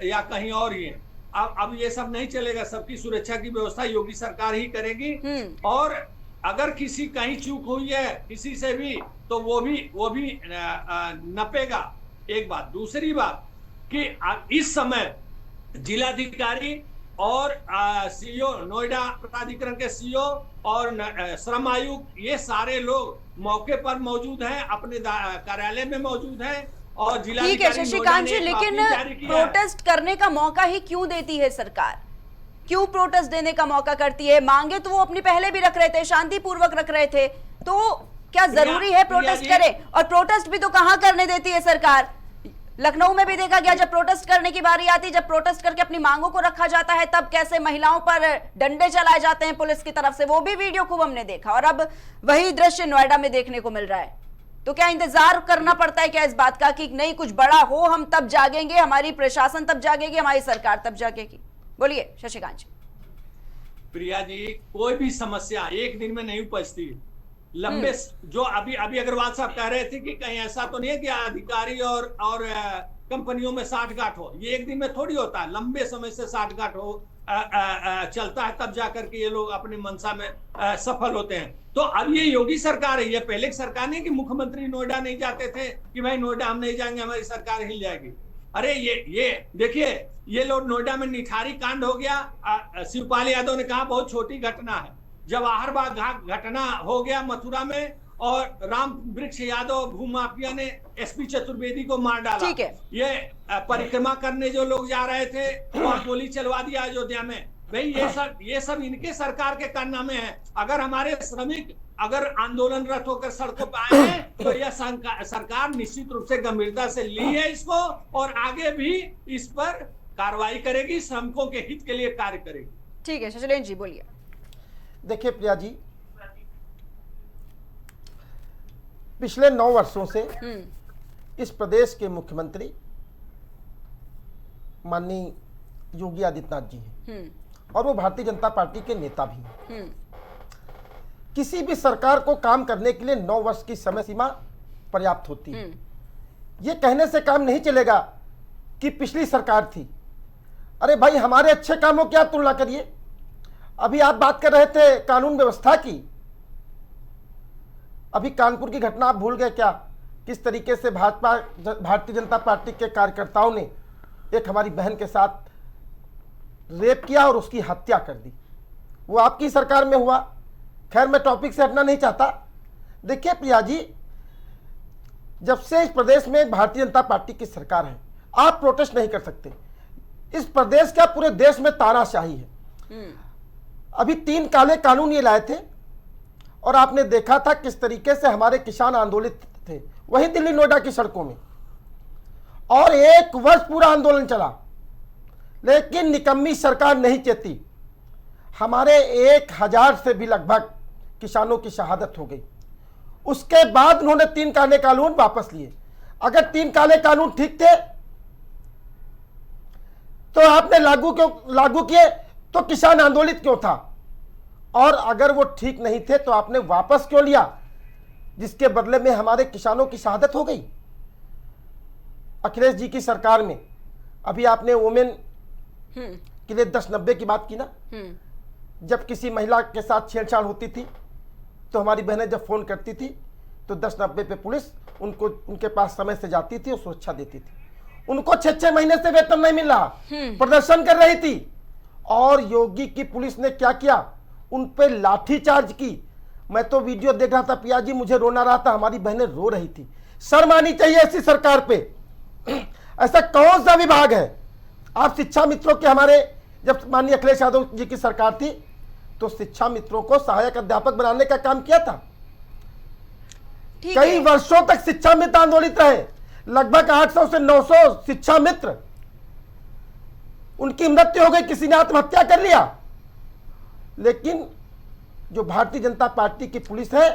या कहीं और ही है। अब ये सब नहीं चलेगा। सबकी सुरक्षा की व्यवस्था योगी सरकार ही करेगी। और अगर किसी कहीं चूक हुई है किसी से भी तो वो भी नपेगा। एक बात। दूसरी बात कि इस समय जिलाधिकारी और सीईओ, नोएडा प्राधिकरण के सीईओ और श्रम आयुक्त, ये सारे लोग मौके पर मौजूद हैं, अपने कार्यालय में मौजूद हैं। और ठीक है शशिकांत जी, लेकिन प्रोटेस्ट करने का मौका ही क्यों देती है सरकार? क्यों प्रोटेस्ट देने का मौका करती है? मांगे तो वो अपनी पहले भी रख रहे थे, शांतिपूर्वक रख रहे थे, तो क्या जरूरी है प्रोटेस्ट करे? और प्रोटेस्ट भी तो कहाँ करने देती है सरकार? लखनऊ में भी देखा गया, जब प्रोटेस्ट करने की बारी आती, जब प्रोटेस्ट करके अपनी मांगों को रखा जाता है, तब कैसे महिलाओं पर डंडे चलाए जाते हैं पुलिस की तरफ से। वो भी वीडियो खूब हमने देखा। और अब वही दृश्य नोएडा में देखने को मिल रहा है। तो क्या इंतजार करना पड़ता है क्या इस बात का कि नहीं कुछ बड़ा हो, हम तब जागेंगे, हमारी प्रशासन तब जागेगी, हमारी सरकार तब जागेगी? बोलिए शशिकांत जी। प्रिया जी, कोई भी समस्या एक दिन में नहीं उपजती। लंबे जो अभी अग्रवाल साहब कह रहे थे कि कहीं ऐसा तो नहीं है कि अधिकारी और कंपनियों में साठगांठ हो। ये एक दिन में थोड़ी होता है। लंबे समय से साठगांठ हो चलता है, तब जाकर के ये लोग अपनी मंशा में सफल होते हैं। तो अब ये योगी सरकार है। ये पहले की सरकार नहीं कि मुख्यमंत्री नोएडा नहीं जाते थे कि भाई नोएडा हम नहीं जाएंगे, हमारी सरकार हिल जाएगी। अरे ये देखिए, ये लोग नोएडा में निठारी कांड हो गया। शिवपाल यादव ने कहा बहुत छोटी घटना है। जवाहर बाग घटना हो गया मथुरा में, और राम वृक्ष यादव भूमाफिया ने एसपी चतुर्वेदी को मार डाला। ठीक है। ये परिक्रमा करने जो लोग जा रहे थे वहां गोली चलवा दिया अयोध्या में। भाई ये सब इनके सरकार के कारनामे हैं। अगर हमारे श्रमिक अगर आंदोलनरत होकर सड़कों पर आए हैं तो यह सरकार निश्चित रूप से गंभीरता से ली है इसको, और आगे भी इस पर कार्रवाई करेगी, श्रमिकों के हित के लिए कार्य करेगी। ठीक है शशिलेन जी, बोलिए। देखिए प्रिया जी, पिछले 9 वर्षों से इस प्रदेश के मुख्यमंत्री माननीय योगी आदित्यनाथ जी हैं और वो भारतीय जनता पार्टी के नेता भी हैं। किसी भी सरकार को काम करने के लिए 9 वर्ष की समय सीमा पर्याप्त होती है। ये कहने से काम नहीं चलेगा कि पिछली सरकार थी। अरे भाई, हमारे अच्छे कामों की आप तुलना करिए। अभी आप बात कर रहे थे कानून व्यवस्था की। अभी कानपुर की घटना आप भूल गए क्या? किस तरीके से भारतीय जनता पार्टी के कार्यकर्ताओं ने एक हमारी बहन के साथ रेप किया और उसकी हत्या कर दी। वो आपकी सरकार में हुआ। खैर, मैं टॉपिक से हटना नहीं चाहता। देखिए प्रिया जी, जब से इस प्रदेश में भारतीय जनता पार्टी की सरकार है, आप प्रोटेस्ट नहीं कर सकते। इस प्रदेश का पूरे देश में तानाशाही है। अभी 3 काले कानून ये लाए थे और आपने देखा था किस तरीके से हमारे किसान आंदोलित थे, वही दिल्ली नोएडा की सड़कों में, और 1 वर्ष पूरा आंदोलन चला, लेकिन निकम्मी सरकार नहीं चेती। हमारे 1000 से भी लगभग किसानों की शहादत हो गई। उसके बाद उन्होंने 3 काले कानून वापस लिए। अगर 3 काले कानून ठीक थे तो आपने लागू किए तो किसान आंदोलित क्यों था? और अगर वो ठीक नहीं थे तो आपने वापस क्यों लिया, जिसके बदले में हमारे किसानों की शहादत हो गई? अखिलेश जी की सरकार में अभी आपने वुमेन के लिए 1090 की बात की ना। जब किसी महिला के साथ छेड़छाड़ होती थी तो हमारी बहनें जब फोन करती थी तो 1090 पे पुलिस उनके पास समय से जाती थी और सुरक्षा देती थी। उनको 6-6 महीने से वेतन नहीं मिल रहा, प्रदर्शन कर रही थी। और योगी की पुलिस ने क्या किया? उन पे लाठीचार्ज की। मैं तो वीडियो देख रहा था पिया जी, मुझे रोना रहा था। हमारी बहनें रो रही थी। शर्म आनी चाहिए ऐसी सरकार पे। ऐसा कौन सा विभाग है? आप शिक्षा मित्रों के हमारे जब माननीय अखिलेश यादव जी की सरकार थी तो शिक्षा मित्रों को सहायक अध्यापक बनाने का काम किया था। कई वर्षों तक शिक्षा मित्र आंदोलित रहे, लगभग 800 से 900 शिक्षा मित्र, उनकी मृत्यु हो गई, किसी ने आत्महत्या कर लिया। लेकिन जो भारतीय जनता पार्टी की पुलिस है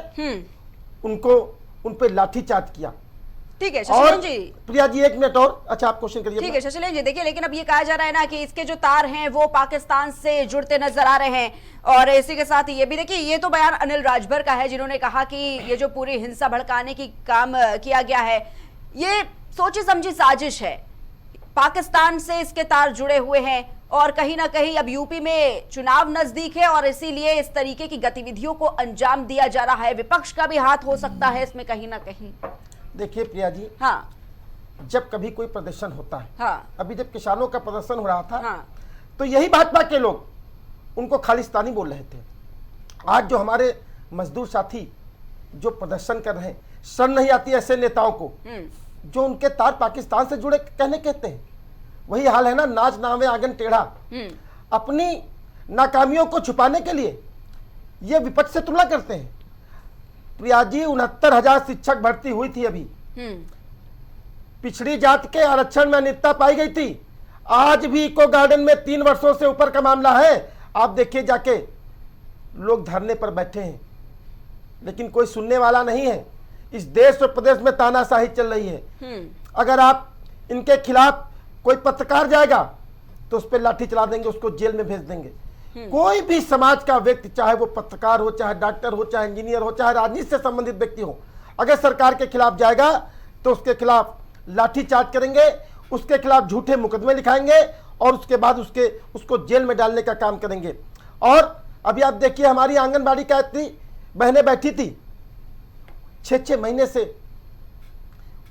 उनको उन पे लाठीचार्ज किया। ठीक है शशिलेन जी। प्रिया जी 1 मिनट और, अच्छा आप क्वेश्चन करिए। ठीक है शशिलेन जी, देखिए लेकिन अब ये कहा जा रहा है ना कि इसके जो तार हैं वो पाकिस्तान से जुड़ते नजर आ रहे हैं, और इसी के साथ ये भी देखिए, ये तो बयान अनिल राजभर का है जिन्होंने कहा कि ये जो पूरी हिंसा भड़काने की काम किया गया है ये सोची समझी साजिश है, पाकिस्तान से इसके तार जुड़े हुए हैं, और कहीं ना कहीं अब यूपी में चुनाव नजदीक है और इसीलिए इस तरीके की गतिविधियों को अंजाम दिया जा रहा है। विपक्ष का भी हाथ हो सकता है इसमें कहीं ना कहीं। देखिए प्रिया जी, हाँ, जब कभी कोई प्रदर्शन होता है, हाँ, अभी जब किसानों का प्रदर्शन हो रहा था, हाँ, तो यही भाजपा के लोग उनको खालिस्तानी बोल रहे थे। आज जो हमारे मजदूर साथी जो प्रदर्शन कर रहे हैं, शर्म नहीं आती ऐसे नेताओं को जो उनके तार पाकिस्तान से जुड़े कहते हैं। वही हाल है ना, नाच नावे आंगन टेढ़ा। अपनी नाकामियों को छुपाने के लिए ये विपक्ष से तुलना करते हैं। प्रिया जी 69,000 शिक्षक भर्ती हुई थी अभी, पिछड़ी जात के आरक्षण में अनियमितता पाई गई थी। आज भी इको गार्डन में 3 वर्षों से ऊपर का मामला है। आप देखिए जाके, लोग धरने पर बैठे हैं लेकिन कोई सुनने वाला नहीं है। इस देश और प्रदेश में तानाशाही चल रही है। अगर आप इनके खिलाफ कोई पत्रकार जाएगा तो उस पर लाठी चला देंगे, उसको जेल में भेज देंगे। कोई भी समाज का व्यक्ति, चाहे वो पत्रकार हो, चाहे डॉक्टर हो, चाहे इंजीनियर हो, चाहे राजनीति से संबंधित व्यक्ति हो, अगर सरकार के खिलाफ जाएगा तो उसके खिलाफ लाठीचार्ज करेंगे, उसके खिलाफ झूठे मुकदमे लिखाएंगे और उसके बाद उसको जेल में डालने का काम करेंगे। और अभी आप देखिए, हमारी आंगनबाड़ी कार्यकर्त्री बहनें बैठी थी, 6-6 महीने से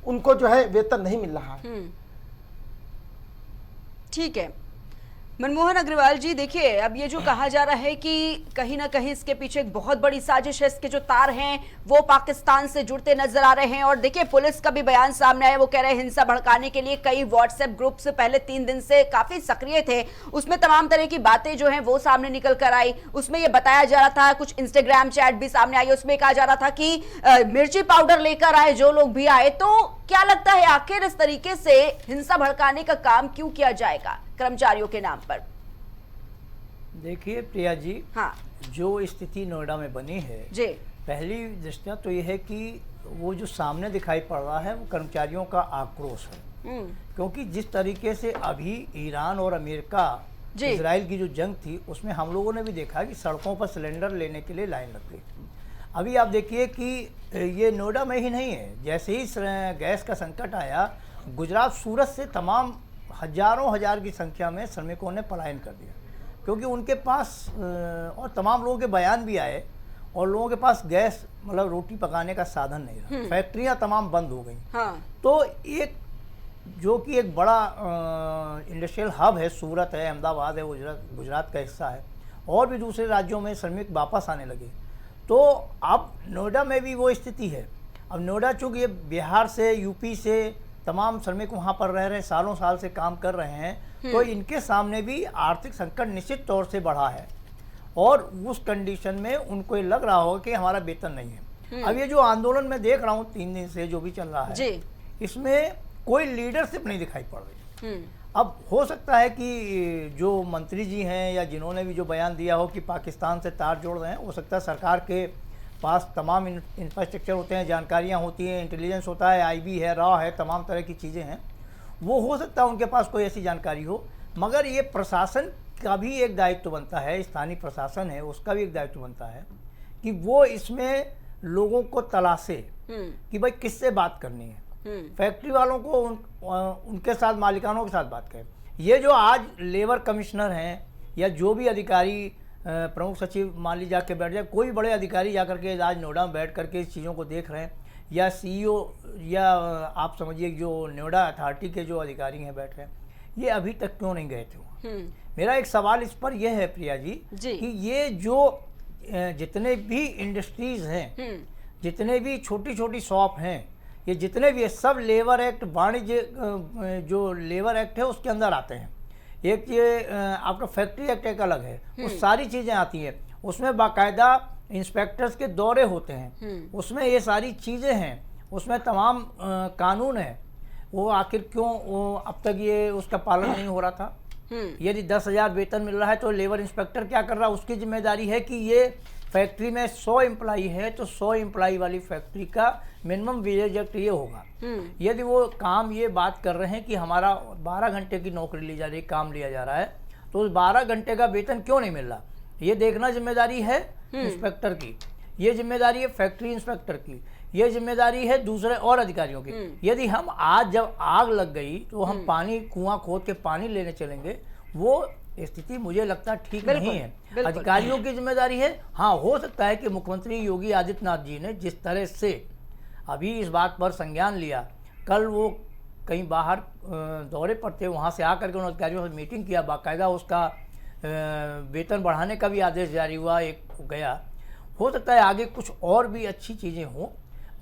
उनको जो है वेतन नहीं मिल रहा है। ठीक है मनमोहन अग्रवाल जी, देखिए अब ये जो कहा जा रहा है कि कहीं ना कहीं इसके पीछे एक बहुत बड़ी साजिश है, इसके जो तार हैं वो पाकिस्तान से जुड़ते नजर आ रहे हैं। और देखिए पुलिस का भी बयान सामने आया, वो कह रहे हैं हिंसा भड़काने के लिए कई व्हाट्सएप ग्रुप्स पहले 3 दिन से काफी सक्रिय थे, उसमें तमाम तरह की बातें जो हैं वो सामने निकल कर आई। उसमें ये बताया जा रहा था, कुछ इंस्टाग्राम चैट भी सामने आई, उसमें कहा जा रहा था कि मिर्ची पाउडर लेकर आए जो लोग भी आए। तो क्या लगता है आखिर इस तरीके से हिंसा भड़काने का काम क्यों किया जाएगा कर्मचारियों के नाम पर? देखिए प्रिया जी, हाँ, जो स्थिति नोएडा में बनी है जी, पहली दृष्टया तो यह है कि वो जो सामने दिखाई पड़ रहा है वो कर्मचारियों का आक्रोश है। क्योंकि जिस तरीके से अभी ईरान और अमेरिका इजराइल की जो जंग थी उसमें हम लोगों ने भी देखा कि सड़कों पर सिलेंडर लेने के लिए लाइन लग गई। अभी आप देखिए कि ये नोएडा में ही नहीं है, जैसे ही गैस का संकट आया, गुजरात सूरत से तमाम हजारों हजार की संख्या में श्रमिकों ने पलायन कर दिया, क्योंकि उनके पास और तमाम लोगों के बयान भी आए और लोगों के पास गैस मतलब रोटी पकाने का साधन नहीं रहा, फैक्ट्रियां तमाम बंद हो गई। हाँ। तो एक जो कि एक बड़ा इंडस्ट्रियल हब है, सूरत है, अहमदाबाद है, गुजरात का हिस्सा है, और भी दूसरे राज्यों में श्रमिक वापस आने लगे। तो अब नोएडा में भी वो स्थिति है। अब नोएडा चूँकि ये बिहार से, यूपी से तमाम श्रमिक वहाँ पर रह रहे, सालों साल से काम कर रहे हैं, तो इनके सामने भी आर्थिक संकट निश्चित तौर से बढ़ा है और उस कंडीशन में उनको ये लग रहा हो कि हमारा वेतन नहीं है। अब ये जो आंदोलन मैं देख रहा हूँ 3 दिन से जो भी चल रहा है, इसमें कोई लीडरशिप नहीं दिखाई पड़ रही। अब हो सकता है कि जो मंत्री जी हैं या जिन्होंने भी जो बयान दिया हो कि पाकिस्तान से तार जोड़ रहे हैं, हो सकता है सरकार के पास तमाम इंफ्रास्ट्रक्चर होते हैं, जानकारियाँ होती हैं, इंटेलिजेंस होता है, IB है, रॉ है, तमाम तरह की चीज़ें हैं, वो हो सकता है उनके पास कोई ऐसी जानकारी हो। मगर ये प्रशासन का भी एक दायित्व बनता है, स्थानीय प्रशासन है उसका भी एक दायित्व बनता है कि वो इसमें लोगों को तलाशे कि भाई किससे बात करनी है, फैक्ट्री वालों को उनके साथ, मालिकानों के साथ बात करें। ये जो आज लेबर कमिश्नर हैं या जो भी अधिकारी, प्रमुख सचिव मान ली जाके बैठ जाए, कोई बड़े अधिकारी जाकर के आज नोएडा में बैठ करके इस चीज़ों को देख रहे हैं, या CEO या आप समझिए जो नोएडा अथॉरिटी के जो अधिकारी हैं बैठ रहे हैं, ये अभी तक क्यों नहीं गए थे वहाँ? मेरा एक सवाल इस पर यह है प्रिया जी कि ये जो जितने भी इंडस्ट्रीज हैं, जितने भी छोटी छोटी शॉप हैं, ये जितने भी सब लेबर एक्ट, वाणिज्य जो लेबर एक्ट है उसके अंदर आते हैं। एक ये आपका फैक्ट्री एक्ट एक अलग है, वो सारी चीजें आती हैं, उसमें बाकायदा इंस्पेक्टर्स के दौरे होते हैं, उसमें ये सारी चीजें हैं, उसमें तमाम कानून है। वो आखिर क्यों वो अब तक ये उसका पालन नहीं हो रहा था? यदि 10,000 वेतन मिल रहा है तो लेबर इंस्पेक्टर क्या कर रहा है? उसकी जिम्मेदारी है कि ये फैक्ट्री में 100 एम्प्लाई है तो 100 एम्प्लाई वाली फैक्ट्री का मिनिमम वेज एक्ट ये होगा। यदि वो काम ये बात कर रहे हैं कि हमारा 12 घंटे की नौकरी ली जा रही है, काम लिया जा रहा है, तो उस 12 घंटे का वेतन क्यों नहीं मिल रहा, ये देखना जिम्मेदारी है इंस्पेक्टर की, ये जिम्मेदारी है फैक्ट्री इंस्पेक्टर की, ये जिम्मेदारी है दूसरे और अधिकारियों की। यदि हम आज जब आग लग गई तो हम पानी कुआं खोद के पानी लेने चलेंगे, वो स्थिति मुझे लगता ठीक नहीं है। अधिकारियों की जिम्मेदारी है। हाँ, हो सकता है कि मुख्यमंत्री योगी आदित्यनाथ जी ने जिस तरह से अभी इस बात पर संज्ञान लिया, कल वो कहीं बाहर दौरे पर थे, वहाँ से आकर के उन अधिकारियों से मीटिंग किया, बाकायदा उसका वेतन बढ़ाने का भी आदेश जारी हुआ, एक गया। हो सकता है आगे कुछ और भी अच्छी चीज़ें हों,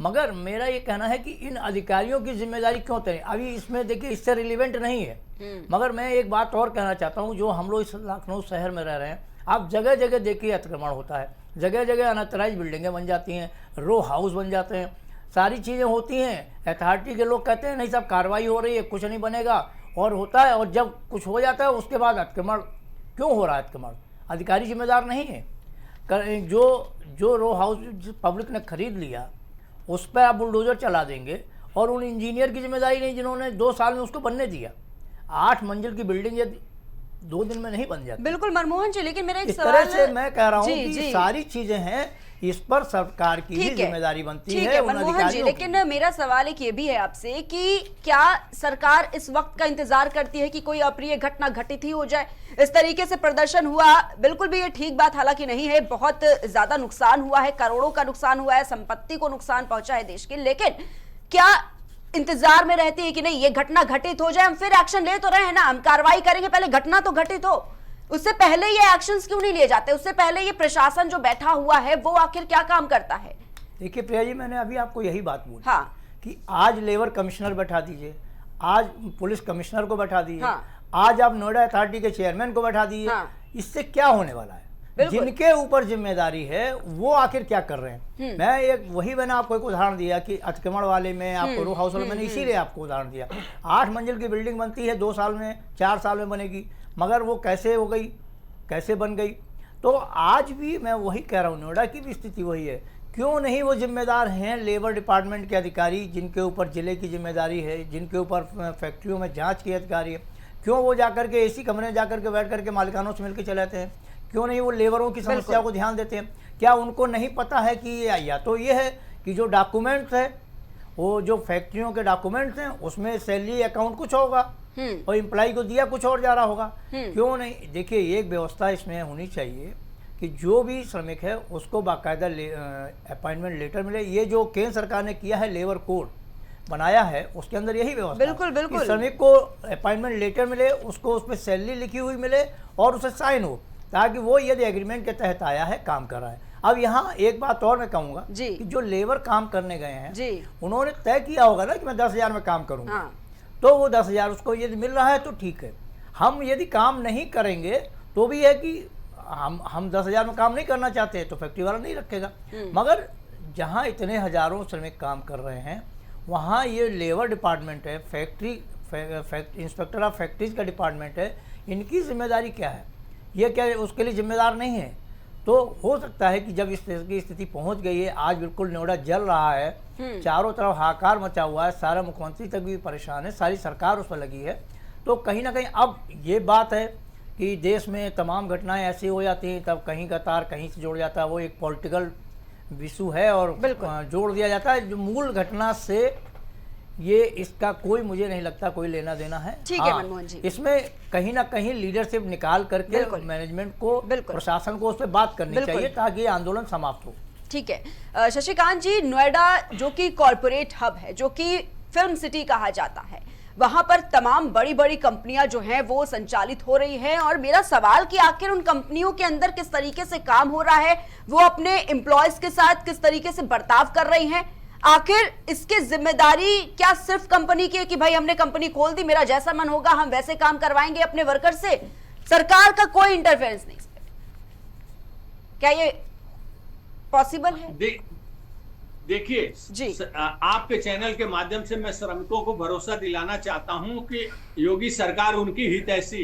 मगर मेरा ये कहना है कि इन अधिकारियों की जिम्मेदारी क्यों तय? अभी इसमें देखिए इससे रिलेवेंट नहीं है, मगर मैं एक बात और कहना चाहता हूँ, जो हम लोग इस लखनऊ शहर में रह रहे हैं, आप जगह जगह देखिए अतिक्रमण होता है, जगह जगह अनऑथराइज बिल्डिंगें बन जाती हैं, रो हाउस बन जाते हैं, सारी चीज़ें होती हैं। अथॉरिटी के लोग कहते हैं नहीं सब कार्रवाई हो रही है, कुछ नहीं बनेगा, और होता है, और जब कुछ हो जाता है उसके बाद अतिक्रमण क्यों हो रहा है? अतिक्रमण अधिकारी जिम्मेदार नहीं है। जो रो हाउस पब्लिक ने खरीद लिया उस पर आप बुलडोजर चला देंगे, और उन इंजीनियर की जिम्मेदारी नहीं जिन्होंने 2 साल में उसको बनने दिया। 8 मंजिल की बिल्डिंग यदि 2 दिन में नहीं बन जाती। बिल्कुल मनमोहन जी, लेकिन मेरा एक सवाल है, इस तरह से मैं कह रहा हूँ कि सारी चीजें हैं, इस पर सरकार की ही जिम्मेदारी बनती है मनमोहन जी। लेकिन मेरा सवाल एक ये भी है आपसे कि क्या सरकार इस वक्त का इंतजार करती है कि कोई अप्रिय घटना घटित ही हो जाए? इस तरीके से प्रदर्शन हुआ, बिल्कुल भी ये ठीक बात हालांकि नहीं है, बहुत ज्यादा नुकसान हुआ है, करोड़ों का नुकसान हुआ है, संपत्ति को नुकसान पहुंचा है देश के, लेकिन क्या इंतजार में रहती है कि नहीं ये घटना घटित हो जाए, हम फिर एक्शन ले तो रहे हैं ना, हम कार्रवाई करेंगे, पहले घटना तो घटित हो, उससे पहले ये एक्शंस क्यों नहीं लिए जाते? उससे पहले ये प्रशासन जो बैठा हुआ है वो आखिर क्या काम करता है? देखिए प्रिया जी, मैंने अभी आपको यही बात बोली, हाँ, कि आज लेबर कमिश्नर बैठा दीजिए, आज पुलिस कमिश्नर को बैठा दीजिए, आज आप नोएडा अथॉरिटी के चेयरमैन को बैठा दीजिए, इससे क्या होने वाला है? जिनके ऊपर जिम्मेदारी है वो आखिर क्या कर रहे हैं? मैंने आपको एक उदाहरण दिया कि अतिक्रमण वाले में, आपको रो हाउस वाले, मैंने इसीलिए आपको उदाहरण दिया। 8 मंजिल की बिल्डिंग बनती है 2 साल में, 4 साल में बनेगी, मगर वो कैसे हो गई, कैसे बन गई? तो आज भी मैं वही कह रहा हूँ, नोएडा की भी स्थिति वही है। क्यों नहीं वो जिम्मेदार हैं लेबर डिपार्टमेंट के अधिकारी, जिनके ऊपर जिले की जिम्मेदारी है, जिनके ऊपर फैक्ट्रियों में जाँच की अधिकारी है, क्यों वो जाकर के AC कमरे में जाकर के बैठ करके मालिकानों से मिलकर चले आते हैं? क्यों नहीं वो लेबरों की समस्या को ध्यान देते हैं? क्या उनको नहीं पता है कि या तो ये है कि जो डॉक्यूमेंट्स है, वो जो फैक्ट्रियों के डॉक्यूमेंट्स हैं उसमें सैलरी अकाउंट कुछ होगा और एम्प्लॉय को दिया कुछ और जा रहा होगा? क्यों नहीं? देखिए एक व्यवस्था इसमें होनी चाहिए कि जो भी श्रमिक है उसको बाकायदा अपॉइंटमेंट लेटर मिले। ये जो केंद्र सरकार ने किया है, लेबर कोड बनाया है, उसके अंदर यही व्यवस्था बिल्कुल श्रमिक को अपॉइंटमेंट लेटर मिले, उसको उस पर सैलरी लिखी हुई मिले और उसे साइन हो, ताकि वो यदि एग्रीमेंट के तहत आया है काम कर रहा है। अब यहाँ एक बात और मैं कहूँगा कि जो लेबर काम करने गए हैं उन्होंने तय किया होगा ना कि मैं 10,000 में काम करूँगा, तो वो 10,000 उसको यदि मिल रहा है तो ठीक है। हम यदि काम नहीं करेंगे तो भी है कि हम 10,000 में काम नहीं करना चाहते तो फैक्ट्री वाला नहीं रखेगा। मगर जहाँ इतने हजारों श्रमिक काम कर रहे हैं वहाँ ये लेबर डिपार्टमेंट है, फैक्ट्री इंस्पेक्टर ऑफ फैक्ट्रीज का डिपार्टमेंट है, इनकी जिम्मेदारी क्या है? ये क्या उसके लिए जिम्मेदार नहीं है? तो हो सकता है कि जब इस तरह की स्थिति पहुंच गई है, आज बिल्कुल नोएडा जल रहा है, चारों तरफ हाहाकार मचा हुआ है, सारा मुख्यमंत्री तक भी परेशान है, सारी सरकार उस पर लगी है, तो कहीं ना कहीं अब ये बात है कि देश में तमाम घटनाएं ऐसी हो जाती हैं, तब कहीं का तार कहीं से जोड़ जाता है, वो एक पॉलिटिकल इशू है और जोड़ दिया जाता है। जो मूल घटना से ये इसका कोई मुझे नहीं लगता कोई लेना देना है। ठीक है मनमोहन जी, इसमें कहीं ना कहीं लीडरशिप निकाल करके मैनेजमेंट को, प्रशासन को उस पर बात करनी चाहिए ताकि ये आंदोलन समाप्त हो। ठीक है शशिकांत जी, नोएडा जो कि कॉर्पोरेट हब है, जो कि फिल्म सिटी कहा जाता है, वहां पर तमाम बड़ी बड़ी कंपनियां जो हैं वो संचालित हो रही हैं, और मेरा सवाल कि आखिर उन कंपनियों के अंदर किस तरीके से काम हो रहा है, वो अपने एम्प्लॉयज के साथ किस तरीके से बर्ताव कर रही हैं, आखिर इसकी जिम्मेदारी क्या सिर्फ कंपनी की है कि भाई हमने कंपनी खोल दी, मेरा जैसा मन होगा हम वैसे काम करवाएंगे अपने वर्कर से, सरकार का कोई इंटरफेरेंस नहीं? क्या ये पॉसिबल है? देखिए आपके चैनल के माध्यम से मैं श्रमिकों को भरोसा दिलाना चाहता हूं कि योगी सरकार उनकी हितैषी,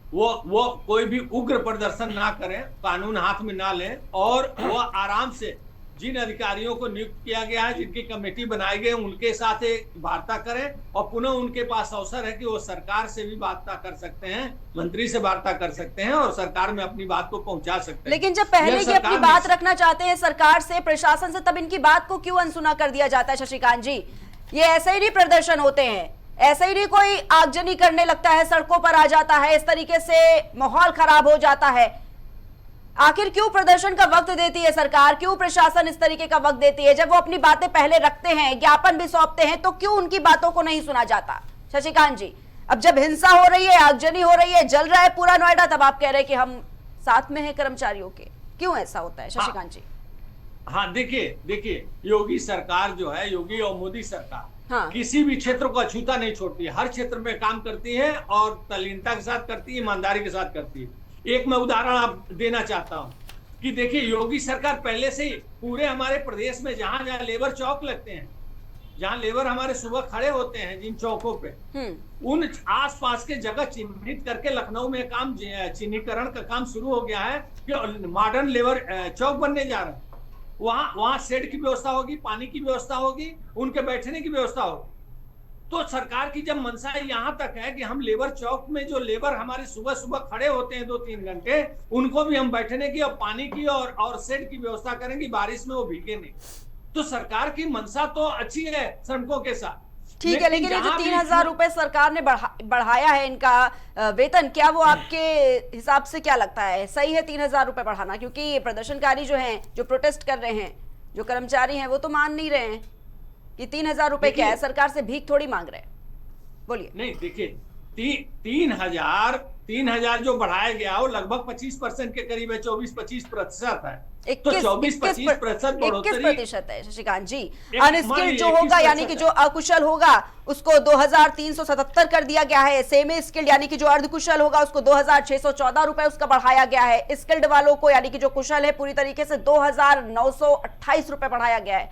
वो कोई भी उग्र प्रदर्शन ना करें, कानून हाथ में ना लें, और वो आराम से जिन अधिकारियों को नियुक्त किया गया है, जिनकी कमेटी बनाई गई, उनके साथ एक वार्ता करें और पुनः उनके पास अवसर है कि वो सरकार से भी वार्ता कर सकते हैं, मंत्री से वार्ता कर सकते हैं और सरकार में अपनी बात को पहुंचा सकते हैं। लेकिन जब पहले ये अपनी बात रखना चाहते हैं सरकार से, प्रशासन से, तब इनकी बात को क्यों अनसुना कर दिया जाता है शशिकांत जी? ये ऐसे ही नहीं प्रदर्शन होते हैं, ऐसे ही नहीं कोई आगजनी करने लगता है, सड़कों पर आ जाता है, इस तरीके से माहौल खराब हो जाता है। आखिर क्यों प्रदर्शन का वक्त देती है सरकार, क्यों प्रशासन इस तरीके का वक्त देती है? जब वो अपनी बातें पहले रखते हैं, ज्ञापन भी सौंपते हैं, तो क्यों उनकी बातों को नहीं सुना जाता? शशिकांत जी, अब जब हिंसा हो रही है, आगजनी हो रही है, जल रहा है पूरा नोएडा, तब आप कह रहे हैं कि हम साथ में हैं कर्मचारियों के। क्यों ऐसा होता है शशिकांत जी? हाँ देखिए योगी सरकार जो है, योगी और मोदी सरकार किसी भी क्षेत्र को अछूता नहीं छोड़ती है, हर क्षेत्र में काम करती है और तल्लीनता के साथ करती है, ईमानदारी के साथ करती है। एक मैं उदाहरण आप देना चाहता हूं कि देखिए योगी सरकार पहले से ही पूरे हमारे प्रदेश में जहां जहां लेबर चौक लगते हैं, जहां लेबर हमारे सुबह खड़े होते हैं जिन चौकों पे, उन आसपास के जगह चिन्हित करके लखनऊ में काम चिन्हीकरण का काम शुरू हो गया है कि मॉडर्न लेबर चौक बनने जा रहा है। वहां शेड की व्यवस्था होगी, पानी की व्यवस्था होगी, उनके बैठने की व्यवस्था होगी। तो सरकार की जब मंशा यहाँ तक है कि हम लेबर चौक में जो लेबर हमारे सुबह सुबह खड़े होते हैं 2-3 घंटे, उनको भी हम बैठने की और पानी की और शेड की व्यवस्था करेंगे, बारिश में वो भीगे नहीं। तो सरकार की मंशा तो अच्छी है श्रमिकों के साथ, ठीक है, लेकिन ये जो 3,000 रुपए सरकार ने बढ़ाया है इनका वेतन, क्या वो आपके हिसाब से क्या लगता है सही है 3,000 रुपए बढ़ाना? क्योंकि प्रदर्शनकारी जो हैं, जो प्रोटेस्ट कर रहे हैं, जो कर्मचारी हैं, वो तो मान नहीं रहे हैं कि 3,000 रुपए क्या है, सरकार से भीख थोड़ी मांग रहे हैं। बोलिए। नहीं देखिए 3,000 जो बढ़ाया गया वो लगभग 25% के करीब है, 24-25% है। तो 24-25% बढ़ोतरी है शशिकांत जी। अनस्किल्ड जो होगा यानी कि जो अकुशल होगा उसको 2,377 कर दिया गया है। सेमी स्किल्ड यानी कि जो अर्धकुशल होगा उसको 2,614 रुपए उसका बढ़ाया गया है। स्किल्ड वालों को यानी कि जो कुशल है पूरी तरीके से 2,928 रुपए बढ़ाया गया है।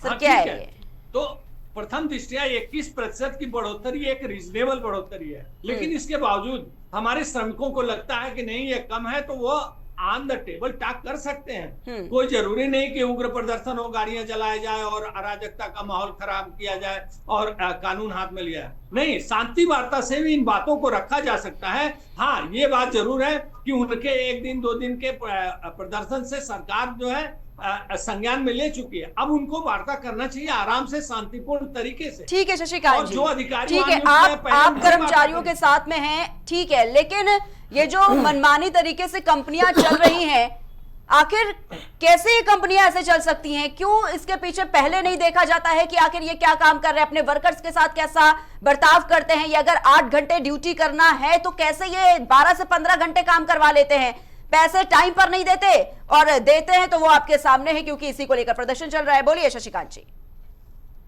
सर क्या है ये? तो प्रथम दृष्टया 21% की बढ़ोतरी एक रीजनेबल बढ़ोतरी है, लेकिन इसके बावजूद हमारे श्रमिकों को लगता है कि नहीं ये कम है, तो वो ऑन द टेबल टॉक कर सकते हैं। कोई जरूरी नहीं कि उग्र प्रदर्शन हो, गाड़ियां जलाए जाए और अराजकता का माहौल खराब किया जाए और कानून हाथ में लिया जाए। नहीं, शांति वार्ता से भी इन बातों को रखा जा सकता है। हाँ, ये बात जरूर है कि उनके 1 दिन 2 दिन के प्रदर्शन से सरकार जो है संज्ञान में ले चुकी है। अब उनको वार्ता करना चाहिए आराम से, शांतिपूर्ण तरीके से। ठीक है शशिकांत जी, जो अधिकारी ठीक है, आप कर्मचारियों के साथ में हैं, ठीक है, लेकिन ये जो मनमानी तरीके से कंपनियां चल रही हैं, आखिर कैसे ये कंपनियां ऐसे चल सकती हैं? क्यों इसके पीछे पहले नहीं देखा जाता है कि आखिर ये क्या काम कर रहे हैं, अपने वर्कर्स के साथ कैसा बर्ताव करते हैं? ये अगर 8 घंटे ड्यूटी करना है तो कैसे ये 12 से 15 घंटे काम करवा लेते हैं? पैसे टाइम पर नहीं देते, और देते हैं तो वो आपके सामने है, क्योंकि इसी को लेकर प्रदर्शन चल रहा है। बोलिए शशिकांत जी।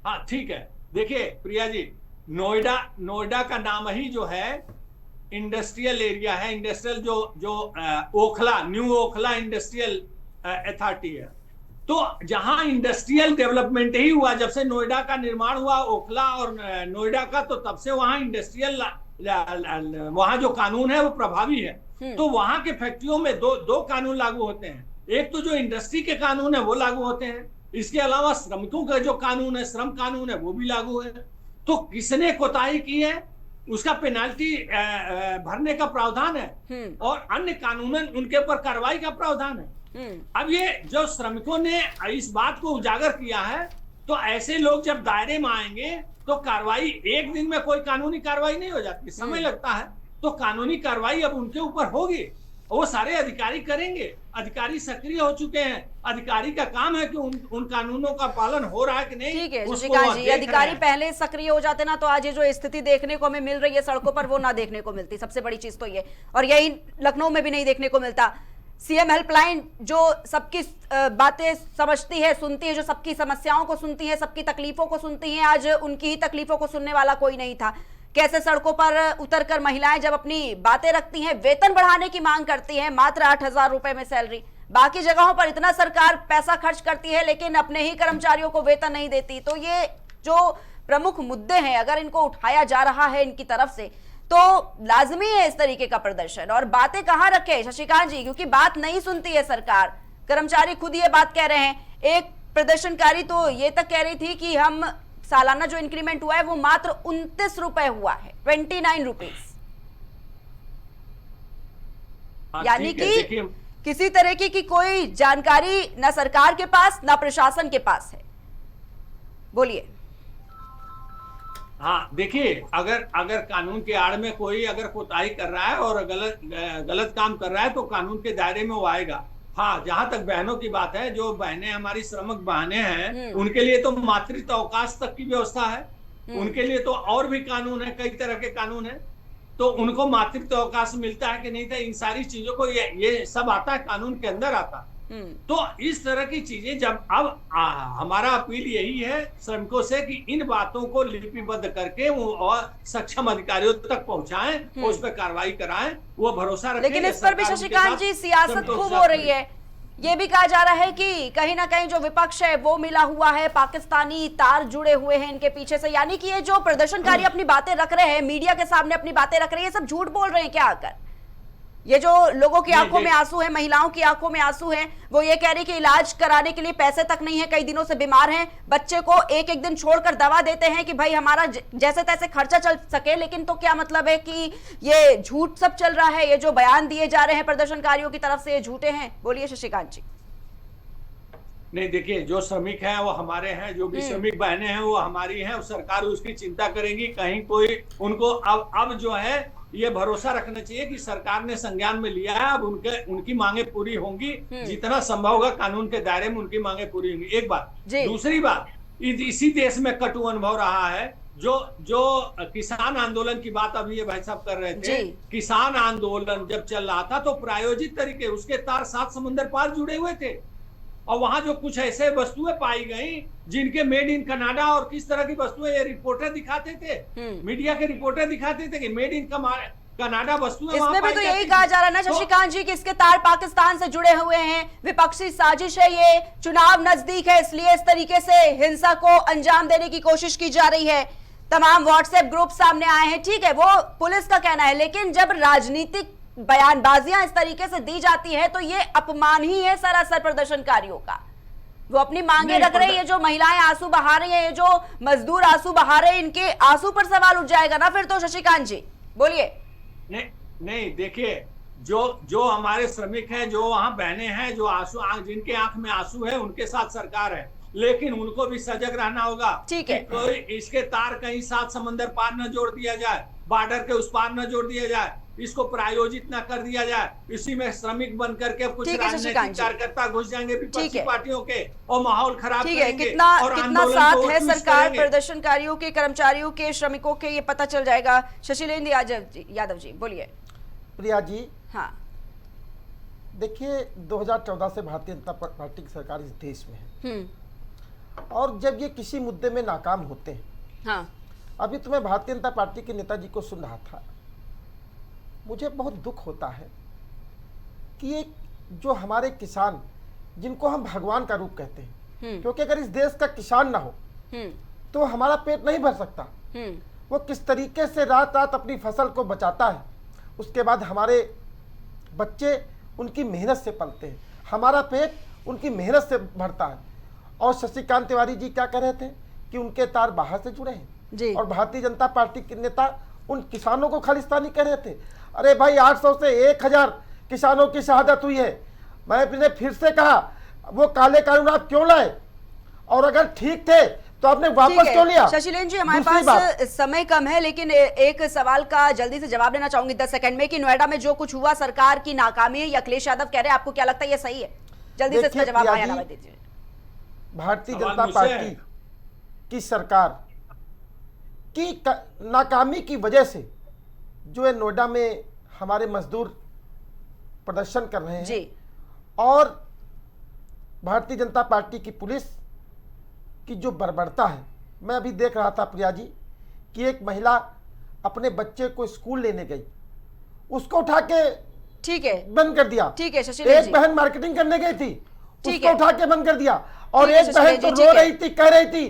हाँ ठीक है, देखिए प्रिया जी, नोएडा का नाम ही जो है इंडस्ट्रियल एरिया है, इंडस्ट्रियल जो Okhla, new Okhla industrial authority है। तो जहां इंडस्ट्रियल डेवलपमेंट ही हुआ, जब से नोएडा का निर्माण हुआ ओखला और नोएडा का, तो तब से वहां इंडस्ट्रियल वहां जो कानून है वो प्रभावी है। तो वहां के फैक्ट्रियों में दो कानून लागू होते हैं। एक तो जो इंडस्ट्री के कानून है वो लागू होते हैं, इसके अलावा श्रमिकों का जो कानून है, श्रम कानून है, वो भी लागू है। तो किसने कोताही की है उसका पेनाल्टी भरने का प्रावधान है और अन्य कानूनन उनके ऊपर कार्रवाई का प्रावधान है। अब ये जो श्रमिकों ने इस बात को उजागर किया है, तो ऐसे लोग जब दायरे में आएंगे तो कार्रवाई, एक दिन में कोई कानूनी कार्रवाई नहीं हो जाती, समय लगता है। तो कानूनी कार्रवाई अब उनके ऊपर होगी, वो सारे अधिकारी करेंगे। अधिकारी सक्रिय हो चुके हैं, अधिकारी का काम है कि उन कानूनों का पालन हो रहा है कि नहीं। ठीक है शशिकांत जी, अधिकारी पहले सक्रिय हो जाते ना, तो आज ये जो स्थिति देखने को हमें मिल रही है सड़कों पर, वो ना देखने को मिलती। सबसे बड़ी चीज तो ये, और यही लखनऊ में भी नहीं देखने को मिलता। सीएम हेल्पलाइन जो सबकी बातें समझती है, सुनती है, जो सबकी समस्याओं को सुनती है, सबकी तकलीफों को सुनती है, आज उनकी ही तकलीफों को सुनने वाला कोई नहीं था। कैसे सड़कों पर उतरकर महिलाएं जब अपनी बातें रखती हैं, वेतन बढ़ाने की मांग करती हैं, मात्र 8,000 रुपए में सैलरी, बाकी जगहों पर इतना सरकार पैसा खर्च करती है लेकिन अपने ही कर्मचारियों को वेतन नहीं देती। तो ये जो प्रमुख मुद्दे हैं, अगर इनको उठाया जा रहा है इनकी तरफ से, तो लाजमी है इस तरीके का प्रदर्शन। और बातें कहां रखे शशिकांत जी, क्योंकि बात नहीं सुनती है सरकार। कर्मचारी खुद ये बात कह रहे हैं। एक प्रदर्शनकारी तो ये तक कह रही थी कि हम सालाना जो इंक्रीमेंट हुआ है वो मात्र 29 रुपए हुआ है, 29 रुपीज, यानी कि किसी तरह की कोई जानकारी ना सरकार के पास ना प्रशासन के पास है। बोलिए। हाँ देखिए, अगर कानून के आड़ में कोई अगर कोताही कर रहा है और गलत काम कर रहा है तो कानून के दायरे में वो आएगा। हाँ, जहां तक बहनों की बात है, जो बहनें हमारी श्रमिक बहनें हैं, उनके लिए तो मातृत्व अवकाश तक की व्यवस्था है, उनके लिए तो और भी कानून है, कई तरह के कानून है, तो उनको मातृत्व अवकाश मिलता है कि नहीं था, इन सारी चीजों को ये सब आता है, कानून के अंदर आता है। तो इस तरह की चीजें जब अब हमारा अपील यही है श्रमिकों से कि इन बातों को लिपिबद्ध करके और सक्षम अधिकारियों तक पहुंचाएं, उस पर कार्रवाई कराएं, वो भरोसा रखें। लेकिन इस पर भी शशिकांत जी सियासत खूब हो रही है। ये भी कहा जा रहा है कि कहीं ना कहीं जो विपक्ष है वो मिला हुआ है, पाकिस्तानी तार जुड़े हुए हैं इनके पीछे से, यानी कि ये जो प्रदर्शनकारी अपनी बातें रख रहे हैं, मीडिया के सामने अपनी बातें रख रहे हैं, ये सब झूठ बोल रहे हैं क्या आकर? ये जो लोगों की आंखों में आंसू है, महिलाओं की आंखों में आंसू हैं, वो ये कह रही कि इलाज कराने के लिए पैसे तक नहीं है, कई दिनों से बीमार हैं, बच्चे को एक एक दिन छोड़कर दवा देते हैं कि भाई हमारा जैसे तैसे खर्चा चल सके। लेकिन तो क्या मतलब है कि ये झूठ सब चल रहा है, ये जो बयान दिए जा रहे हैं प्रदर्शनकारियों की तरफ से ये झूठे हैं? बोलिए शशिकांत जी। नहीं देखिए, जो श्रमिक हैं वो हमारे हैं, जो भी श्रमिक बहनें हैं वो हमारी हैं, सरकार उसकी चिंता करेगी। कहीं कोई उनको अब जो है ये भरोसा रखना चाहिए कि सरकार ने संज्ञान में लिया है, अब उनकी मांगे पूरी होंगी, जितना संभव होगा कानून के दायरे में उनकी मांगे पूरी होंगी। एक बात। दूसरी बात, इसी देश में कटु अनुभव रहा है, जो किसान आंदोलन की बात अभी ये भाई साहब कर रहे थे, किसान आंदोलन जब चल रहा था तो प्रायोजित तरीके उसके तार 7 समुंदर पार जुड़े हुए थे, और वहां जो कुछ ऐसे वस्तुएं पाई गई जिनके मेड इन कनाडा और किस तरह की वस्तुएं ये रिपोर्टर दिखाते थे, मीडिया के रिपोर्टर दिखाते थे कि मेड इन कनाडा वस्तुएं। इसमें भी तो यही कहा जा रहा है ना शशिकांत जी कि इसके तार पाकिस्तान से जुड़े हुए हैं, विपक्षी साजिश है, ये चुनाव नजदीक है इसलिए इस तरीके से हिंसा को अंजाम देने की कोशिश की जा रही है। तमाम व्हाट्सएप ग्रुप सामने आए हैं, ठीक है, वो पुलिस का कहना है, लेकिन जब राजनीतिक बयानबाजियां इस तरीके से दी जाती है तो ये अपमान ही है सरासर प्रदर्शनकारियों का। वो अपनी मांगे रख रहे हैं, ये जो महिलाएं आंसू बहा रही हैं, ये जो मजदूर आंसू बहा रहे हैं, इनके आंसू पर सवाल उठ जाएगा ना फिर तो शशिकांत जी। बोलिए। नहीं देखिए, जो हमारे श्रमिक हैं, जो वहां बहनें हैं, जो आंसू जिनके आंख में आंसू है, उनके साथ सरकार है, लेकिन उनको भी सजग रहना होगा। ठीक है, कोई इसके तार कहीं 7 समंदर पार न जोड़ दिया जाए, बॉर्डर के उस पार न जोड़ दिया जाए, इसको प्रायोजित न कर दिया जाए, इसी में श्रमिक बन करके कुछ राजनीतिक कार्यकर्ता घुस जाएंगे विपक्षी पार्टियों के और माहौल खराब करेंगे। कितना साथ है सरकार प्रदर्शनकारियों के, कर्मचारियों के, श्रमिकों के, ये पता चल जाएगा। शशिलेंद्र यादव जी बोलिए। प्रिया जी, हाँ देखिए 2014 से भारतीय जनता पार्टी की सरकार इस देश में है, और जब ये किसी मुद्दे में नाकाम होते हैं, हाँ, अभी तो मैं भारतीय जनता पार्टी के नेताजी को सुन रहा था, मुझे बहुत दुख होता है कि ये जो हमारे किसान, जिनको हम भगवान का रूप कहते हैं, क्योंकि अगर इस देश का किसान ना हो तो हमारा पेट नहीं भर सकता। वो किस तरीके से रात रात अपनी फसल को बचाता है, उसके बाद हमारे बच्चे उनकी मेहनत से पलते हैं, हमारा पेट उनकी मेहनत से भरता है। और शशिकांत तिवारी जी क्या कह रहे थे कि उनके तार बाहर से जुड़े हैं, और भारतीय जनता पार्टी के नेता उन किसानों को खालिस्तानी कह रहे थे। अरे भाई, 800 से 1000 किसानों की शहादत हुई है। मैंने फिर से कहा, वो काले कानून आप क्यों लाए, और अगर ठीक थे तो आपने वापस क्यों लिया? शशिलेंद्र जी, हमारे पास समय कम है, लेकिन एक सवाल का जल्दी से जवाब देना चाहूंगी 10 सेकंड में कि नोएडा में जो कुछ हुआ सरकार की नाकामी है, अखिलेश यादव कह रहे हैं, आपको क्या लगता है ये सही है? जल्दी से इसका जवाब आया ना दीजिए। भारतीय जनता पार्टी की सरकार की नाकामी की वजह से जो है नोएडा में हमारे मजदूर प्रदर्शन कर रहे हैं, और भारतीय जनता पार्टी की पुलिस की जो बर्बरता है। मैं अभी देख रहा था प्रिया जी कि एक महिला अपने बच्चे को स्कूल लेने गई, उसको उठा के ठीक है बंद कर दिया। ठीक है शशिलेंद्र जी, एक बहन मार्केटिंग करने गई थी, ठीक उसको है। उठा के बंद कर दिया। और ठीक है एक बहन शशिलेंद्र तो जी, रो ठीक है। रही थी, कह रही थी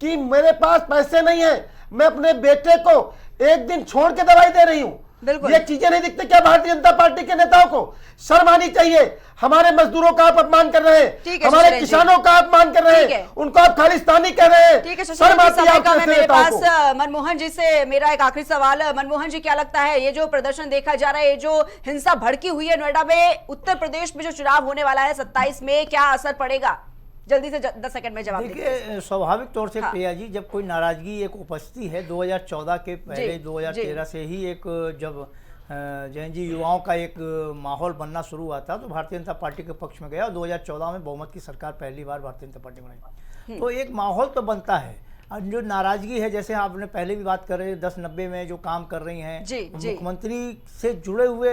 कि मेरे पास पैसे नहीं है, मैं अपने बेटे को एक दिन छोड़ के दवाई दे रही हूँ। बिल्कुल। ये चीजें नहीं दिखती क्या भारतीय जनता पार्टी के नेताओं को? शर्म आनी चाहिए। हमारे मजदूरों का आप अपमान कर रहे ठीक हैं, है हमारे शशिलेंद्र जी। किसानों का अपमान कर रहे ठीक हैं, है। उनको आप खालिस्तानी कह रहे हैं। ठीक है शर्म शशिलेंद्र जी, आती है समय आपको कम है ऐसे मेरे नेताओं पास। को। मनमोहन जी से मेरा एक आखिरी सवाल। मनमोहन जी, क्या लगता है ये जो प्रदर्शन देखा जा रहा है, ये जो हिंसा भड़की हुई है नोएडा में, उत्तर प्रदेश में जो चुनाव होने वाला है 27 में, क्या असर पड़ेगा? जल्दी से 10 सेकंड में जवाब दीजिए। देखिए, स्वाभाविक तौर से हाँ। प्रिया जी, जब कोई नाराजगी एक उपस्थिति है 2014 के पहले, जी, 2013 से ही एक जब जैन जी युवाओं का एक माहौल बनना शुरू हुआ था तो भारतीय जनता पार्टी के पक्ष में गया और 2014 में बहुमत की सरकार पहली बार भारतीय जनता पार्टी बनाई। तो एक माहौल तो बनता है। और जो नाराजगी है, जैसे आपने पहले भी बात कर रहे हैं 10-90 में जो काम कर रही हैं, जी, जी। मुख्यमंत्री से जुड़े हुए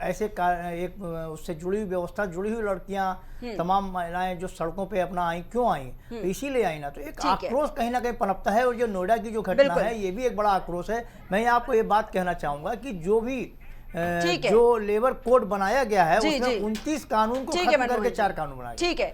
ऐसे एक उससे जुड़ी हुई व्यवस्था, जुड़ी हुई लड़कियां, तमाम महिलाएं जो सड़कों पे अपना आई, क्यों आई? तो इसीलिए आई ना। तो एक ठीक है। आक्रोश कहीं ना कहीं पनपता है। और जो नोएडा की जो घटना बिल्कुल। है, ये भी एक बड़ा आक्रोश है। मैं आपको ये बात कहना चाहूंगा कि जो भी ठीक है। जो लेबर कोड बनाया गया है, जी, उसमें जी। 29 कानून को ठीक है खत्म मनमोहन करके जी। 4 कानून बनाए। ठीक है,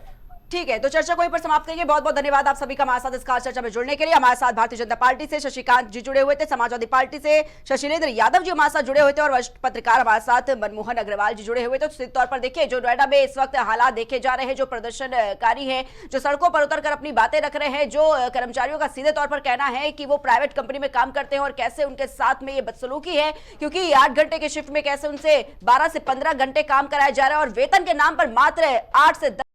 ठीक है। तो चर्चा को यहीं पर समाप्त करेंगे। बहुत बहुत धन्यवाद आप सभी का हमारे साथ इस खास चर्चा में जुड़ने के लिए। हमारे साथ भारतीय जनता पार्टी से शशिकांत जी जुड़े हुए थे, समाजवादी पार्टी से शशिलेंद्र यादव जी हमारे साथ जुड़े हुए थे और वरिष्ठ पत्रकार हमारे साथ मनमोहन अग्रवाल जी जुड़े हुए थे। तो सीधे तौर पर देखिए, जो नोएडा में इस वक्त हालात देखे जा रहे हैं, जो प्रदर्शनकारी हैं, जो सड़कों पर उतरकर अपनी बातें रख रहे हैं, जो कर्मचारियों का सीधे तौर पर कहना है कि वो प्राइवेट कंपनी में काम करते हैं और कैसे उनके साथ में ये बदसलूकी है, क्योंकि 8 घंटे के शिफ्ट में कैसे उनसे 12 से 15 घंटे काम कराया जा रहा है और वेतन के नाम पर मात्र 8 से 10